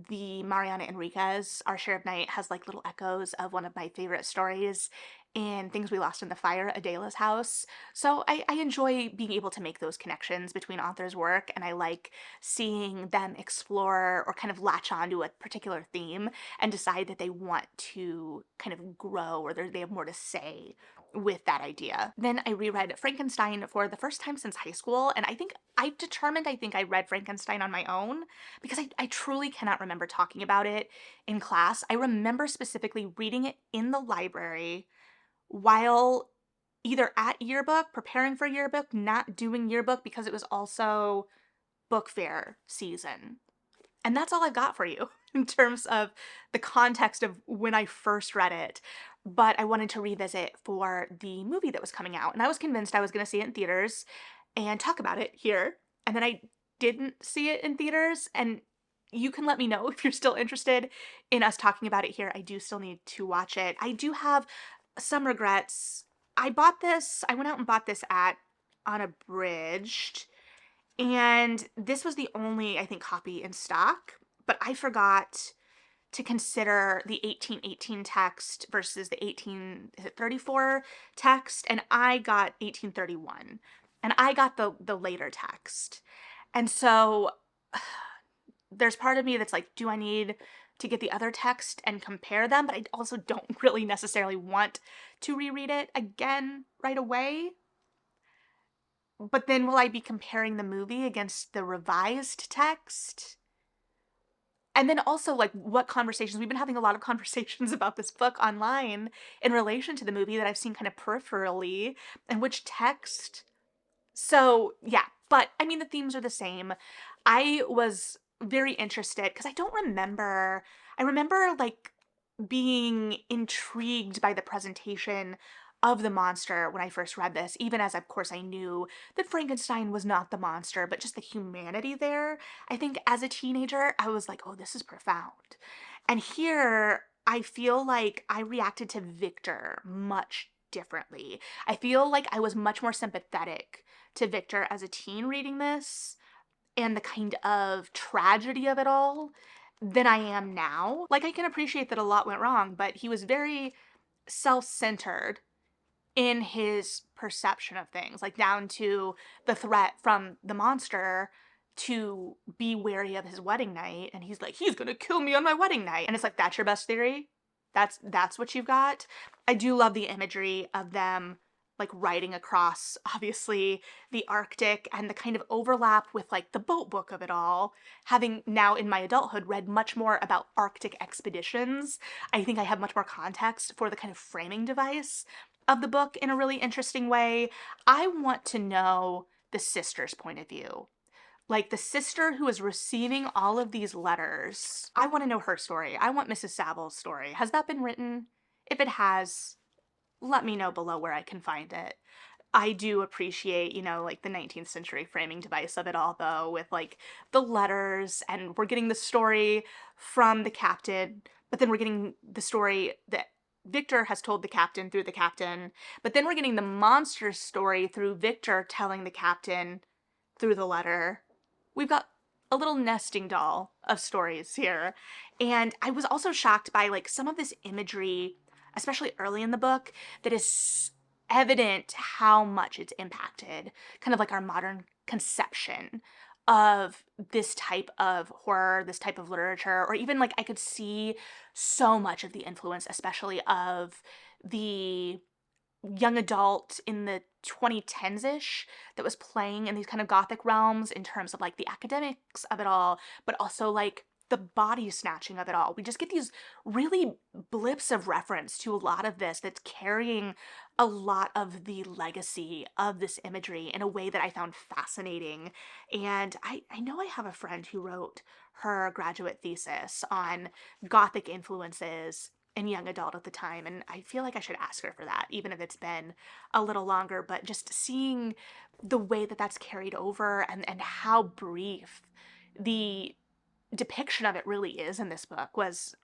the Mariana Enriquez, Our Share of Night, has like little echoes of one of my favorite stories in Things We Lost in the Fire, Adela's House. So I enjoy being able to make those connections between authors' work, and I like seeing them explore or kind of latch onto a particular theme and decide that they want to kind of grow or they have more to say with that idea. Then I reread Frankenstein for the first time since high school, and I think I read Frankenstein on my own because I truly cannot remember talking about it in class. I remember specifically reading it in the library while either at yearbook, preparing for yearbook, not doing yearbook because it was also book fair season. And that's all I've got for you in terms of the context of when I first read it. But I wanted to revisit for the movie that was coming out. And I was convinced I was going to see it in theaters and talk about it here. And then I didn't see it in theaters. And you can let me know if you're still interested in us talking about it here. I do still need to watch it. I do have some regrets. I went out and bought this at Unabridged, and this was the only, I think, copy in stock, but I forgot to consider the 1818 text versus the 1834 text, and I got 1831, and I got the later text. And so there's part of me that's like, do I need to get the other text and compare them? But I also don't really necessarily want to reread it again right away. But then will I be comparing the movie against the revised text? And then also, like, what conversations? We've been having a lot of conversations about this book online in relation to the movie that I've seen kind of peripherally, and which text. So, yeah, but I mean, the themes are the same. I was very interested because I remember like being intrigued by the presentation of the monster when I first read this, even as, of course, I knew that Frankenstein was not the monster, but just the humanity there. I think as a teenager, I was like, oh, this is profound. And here, I feel like I reacted to Victor much differently. I feel like I was much more sympathetic to Victor as a teen reading this and the kind of tragedy of it all than I am now. Like, I can appreciate that a lot went wrong, but he was very self-centered in his perception of things, like down to the threat from the monster to be wary of his wedding night. And he's like, he's gonna kill me on my wedding night. And it's like, that's your best theory? That's what you've got? I do love the imagery of them like riding across, obviously, the Arctic, and the kind of overlap with like the boat book of it all. Having now in my adulthood read much more about Arctic expeditions, I think I have much more context for the kind of framing device of the book in a really interesting way. I want to know the sister's point of view. Like the sister who is receiving all of these letters. I want to know her story. I want Mrs. Saville's story. Has that been written? If it has, let me know below where I can find it. I do appreciate, like the 19th century framing device of it all, though, with like the letters, and we're getting the story from the captain, but then we're getting the story that Victor has told the captain through the captain, but then we're getting the monster story through Victor telling the captain through the letter. We've got a little nesting doll of stories here. And I was also shocked by like some of this imagery, especially early in the book, that is evident how much it's impacted kind of like our modern conception of this type of horror, this type of literature, or even like I could see so much of the influence, especially of the young adult in the 2010s-ish that was playing in these kind of gothic realms in terms of like the academics of it all, but also like the body snatching of it all. We just get these really blips of reference to a lot of this that's carrying a lot of the legacy of this imagery in a way that I found fascinating. And I know I have a friend who wrote her graduate thesis on gothic influences and young adult at the time, and I feel like I should ask her for that, even if it's been a little longer. But just seeing the way that that's carried over, and how brief the depiction of it really is in this book was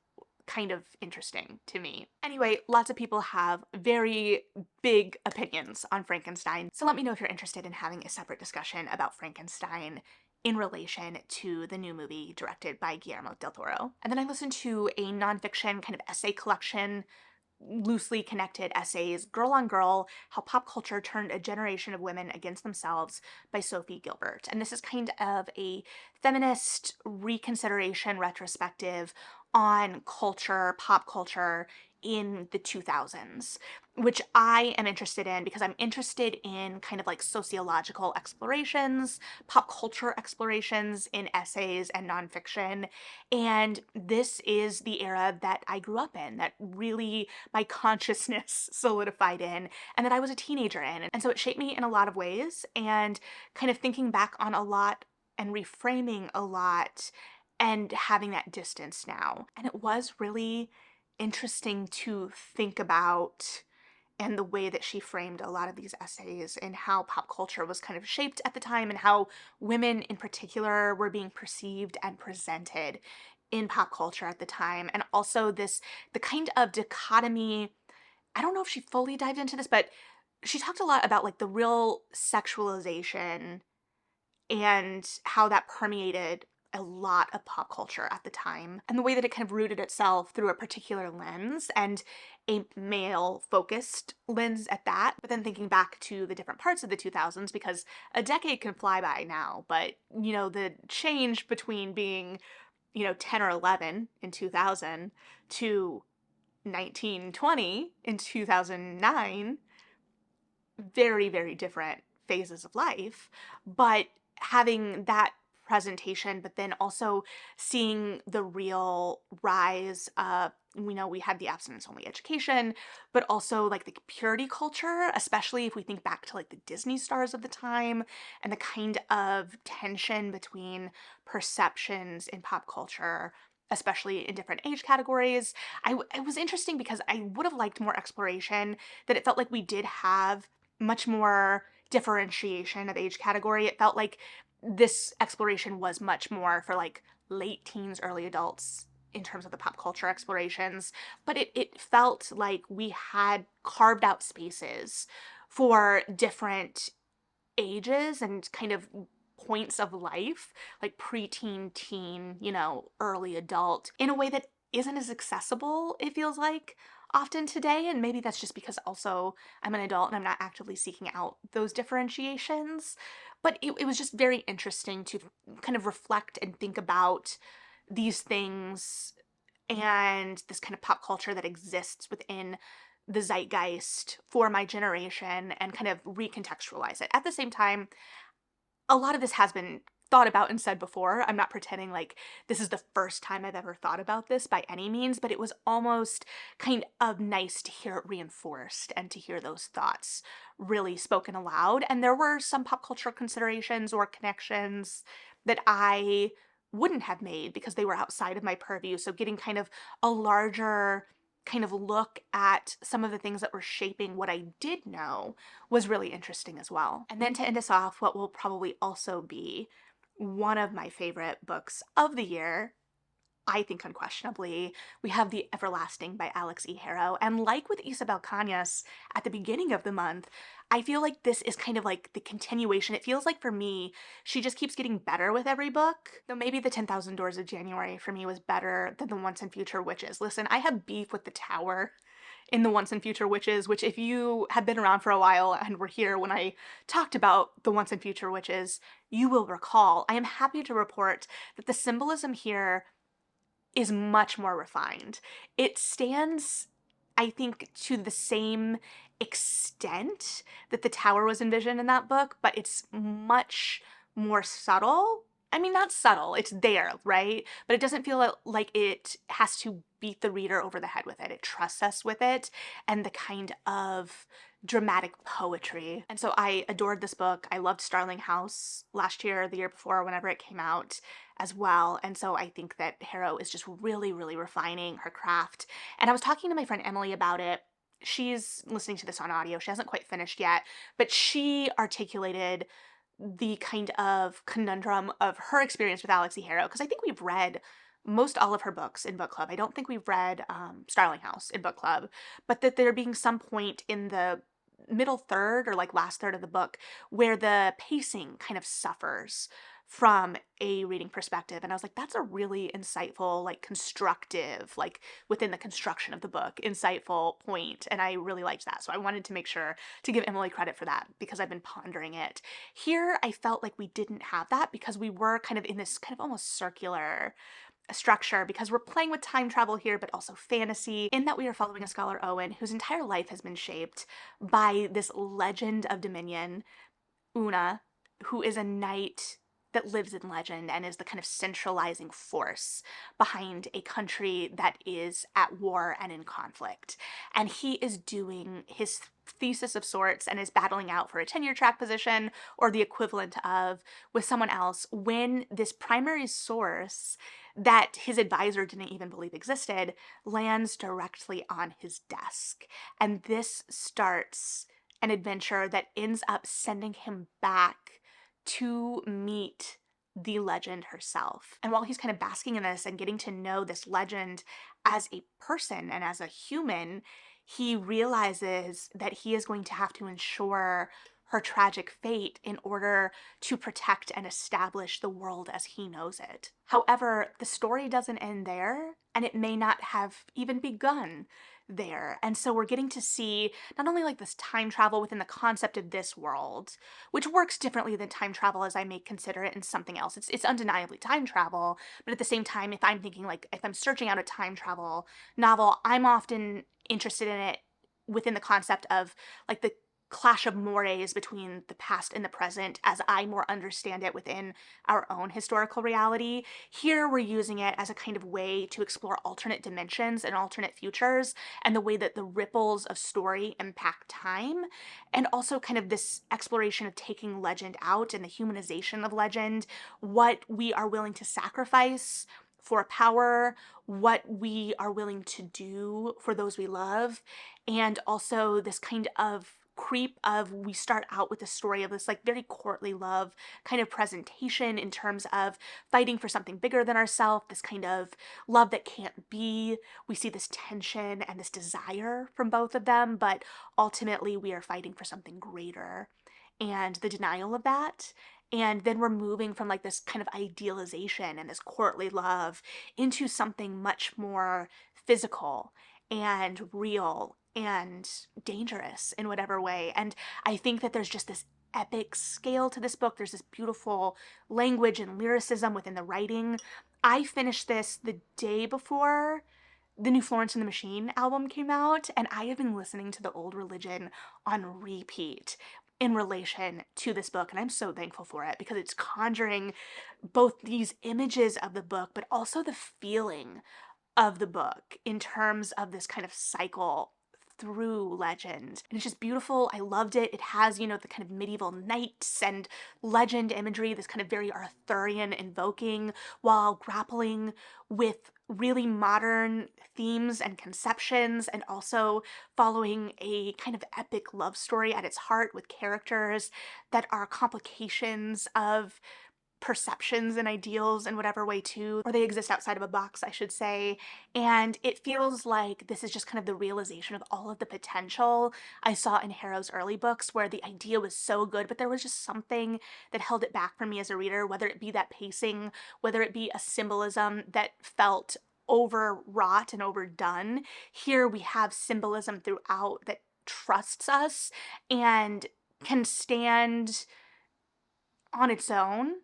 kind of interesting to me. Anyway, lots of people have very big opinions on Frankenstein, so let me know if you're interested in having a separate discussion about Frankenstein in relation to the new movie directed by Guillermo del Toro. And then I listened to a nonfiction kind of essay collection, loosely connected essays, Girl on Girl, How Pop Culture Turned a Generation of Women Against Themselves by Sophie Gilbert. And this is kind of a feminist reconsideration retrospective on culture, pop culture in the 2000s, which I am interested in because I'm interested in kind of like sociological explorations, pop culture explorations in essays and nonfiction. And this is the era that I grew up in, that really my consciousness solidified in, and that I was a teenager in. And so it shaped me in a lot of ways, and kind of thinking back on a lot and reframing a lot and having that distance now. And it was really interesting to think about, and the way that she framed a lot of these essays and how pop culture was kind of shaped at the time, and how women in particular were being perceived and presented in pop culture at the time. And also the kind of dichotomy, I don't know if she fully dived into this, but she talked a lot about like the real sexualization and how that permeated a lot of pop culture at the time, and the way that it kind of rooted itself through a particular lens, and a male focused lens at that. But then thinking back to the different parts of the 2000s, because a decade can fly by now, but you know, the change between being, you know, 10 or 11 in 2000 to 1920 in 2009, very, very different phases of life. But having that presentation, but then also seeing the real rise of, we know we had the abstinence only education, but also like the purity culture, especially if we think back to like the Disney stars of the time, and the kind of tension between perceptions in pop culture, especially in different age categories. It was interesting because I would have liked more exploration, that it felt like we did have much more differentiation of age category. It felt like this exploration was much more for like late teens, early adults in terms of the pop culture explorations, but it felt like we had carved out spaces for different ages and kind of points of life, like preteen, teen, you know, early adult, in a way that isn't as accessible, it feels like, often today. And maybe that's just because also I'm an adult and I'm not actively seeking out those differentiations. But it was just very interesting to kind of reflect and think about these things and this kind of pop culture that exists within the zeitgeist for my generation, and kind of recontextualize it. At the same time, a lot of this has been thought about and said before. I'm not pretending like this is the first time I've ever thought about this by any means, but it was almost kind of nice to hear it reinforced and to hear those thoughts really spoken aloud. And there were some pop cultural considerations or connections that I wouldn't have made because they were outside of my purview. So getting kind of a larger kind of look at some of the things that were shaping what I did know was really interesting as well. And then to end us off, what will probably also be one of my favorite books of the year, I think unquestionably, we have The Everlasting by Alex E. Harrow. And like with Isabel Cañas at the beginning of the month, I feel like this is kind of like the continuation. It feels like for me, she just keeps getting better with every book. Though maybe The 10,000 Doors of January for me was better than The Once and Future Witches. Listen, I have beef with the Tower in The Once and Future Witches, which if you have been around for a while and were here when I talked about The Once and Future Witches, you will recall. I am happy to report that the symbolism here is much more refined. It stands, I think, to the same extent that the tower was envisioned in that book, but it's much more subtle. I mean, not subtle, it's there, right? But it doesn't feel like it has to beat the reader over the head with it. It trusts us with it and the kind of dramatic poetry. And so I adored this book. I loved Starling House last year, the year before, whenever it came out as well. And so I think that Harrow is just really, really refining her craft. And I was talking to my friend Emily about it. She's listening to this on audio. She hasn't quite finished yet, but she articulated the kind of conundrum of her experience with Alex E. Harrow, because I think we've read most all of her books in book club. I don't think we've read Starling House in book club, but that there being some point in the middle third or like last third of the book where the pacing kind of suffers from a reading perspective. And I was like, that's a really insightful, like constructive, like within the construction of the book, insightful point. And I really liked that. So I wanted to make sure to give Emily credit for that because I've been pondering it. Here, I felt like we didn't have that because we were kind of in this kind of almost circular structure because we're playing with time travel here, but also fantasy, in that we are following a scholar, Owen, whose entire life has been shaped by this legend of Dominion, Una, who is a knight that lives in legend and is the kind of centralizing force behind a country that is at war and in conflict. And he is doing his thesis of sorts and is battling out for a tenure track position or the equivalent of with someone else when this primary source that his advisor didn't even believe existed lands directly on his desk. And this starts an adventure that ends up sending him back to meet the legend herself. And while he's kind of basking in this and getting to know this legend as a person and as a human, he realizes that he is going to have to ensure her tragic fate in order to protect and establish the world as he knows it. However, the story doesn't end there, and it may not have even begun there. And so we're getting to see not only like this time travel within the concept of this world, which works differently than time travel as I may consider it in something else. It's undeniably time travel, but at the same time, if I'm thinking like if I'm searching out a time travel novel, I'm often interested in it within the concept of like the clash of mores between the past and the present as I more understand it within our own historical reality. Here we're using it as a kind of way to explore alternate dimensions and alternate futures and the way that the ripples of story impact time, and also kind of this exploration of taking legend out and the humanization of legend, what we are willing to sacrifice for power, what we are willing to do for those we love, and also this kind of creep of we start out with a story of this like very courtly love kind of presentation in terms of fighting for something bigger than ourselves, this kind of love that can't be. We see this tension and this desire from both of them, but ultimately we are fighting for something greater and the denial of that. And then we're moving from like this kind of idealization and this courtly love into something much more physical and real and dangerous in whatever way. And I think that there's just this epic scale to this book. There's this beautiful language and lyricism within the writing. I finished this the day before the new Florence and the Machine album came out, and I have been listening to The Old Religion on repeat in relation to this book, and I'm so thankful for it because it's conjuring both these images of the book but also the feeling of the book in terms of this kind of cycle through legend. And it's just beautiful. I loved it. It has, you know, the kind of medieval knights and legend imagery, this kind of very Arthurian invoking, while grappling with really modern themes and conceptions, and also following a kind of epic love story at its heart with characters that are complications of perceptions and ideals in whatever way too, or they exist outside of a box, I should say. And it feels like this is just kind of the realization of all of the potential I saw in Harrow's early books, where the idea was so good, but there was just something that held it back for me as a reader, whether it be that pacing, whether it be a symbolism that felt overwrought and overdone. Here we have symbolism throughout that trusts us and can stand on its own.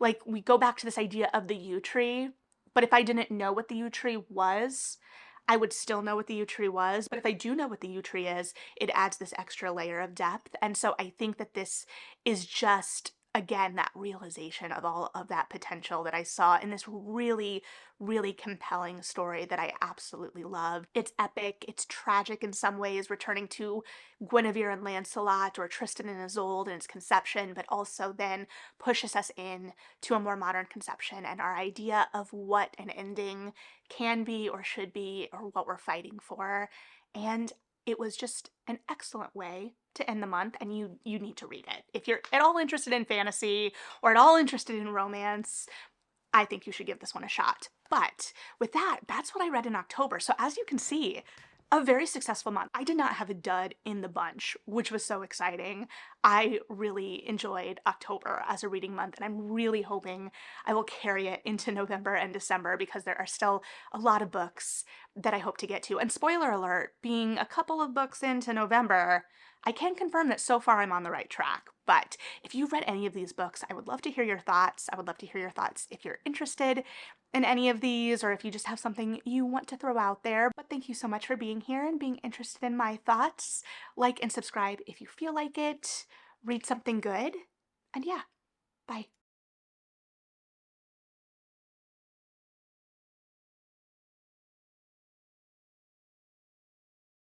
Like, we go back to this idea of the yew tree, but if I didn't know what the yew tree was, I would still know what the yew tree was. But if I do know what the yew tree is, it adds this extra layer of depth. And so I think that this is just, again, that realization of all of that potential that I saw in this really, really compelling story that I absolutely love. It's epic, it's tragic in some ways, returning to Guinevere and Lancelot, or Tristan and Isolde and its conception, but also then pushes us in to a more modern conception and our idea of what an ending can be or should be, or what we're fighting for. And it was just an excellent way to end the month, and you need to read it. If you're at all interested in fantasy or at all interested in romance, I think you should give this one a shot. But with that, that's what I read in October. So as you can see, a very successful month. I did not have a dud in the bunch, which was so exciting. I really enjoyed October as a reading month, and I'm really hoping I will carry it into November and December, because there are still a lot of books that I hope to get to. And spoiler alert, being a couple of books into November, I can confirm that so far I'm on the right track. But if you've read any of these books, I would love to hear your thoughts. I would love to hear your thoughts if you're interested in any of these, or if you just have something you want to throw out there. But thank you so much for being here and being interested in my thoughts. Like and subscribe if you feel like it. Read something good. And yeah, bye.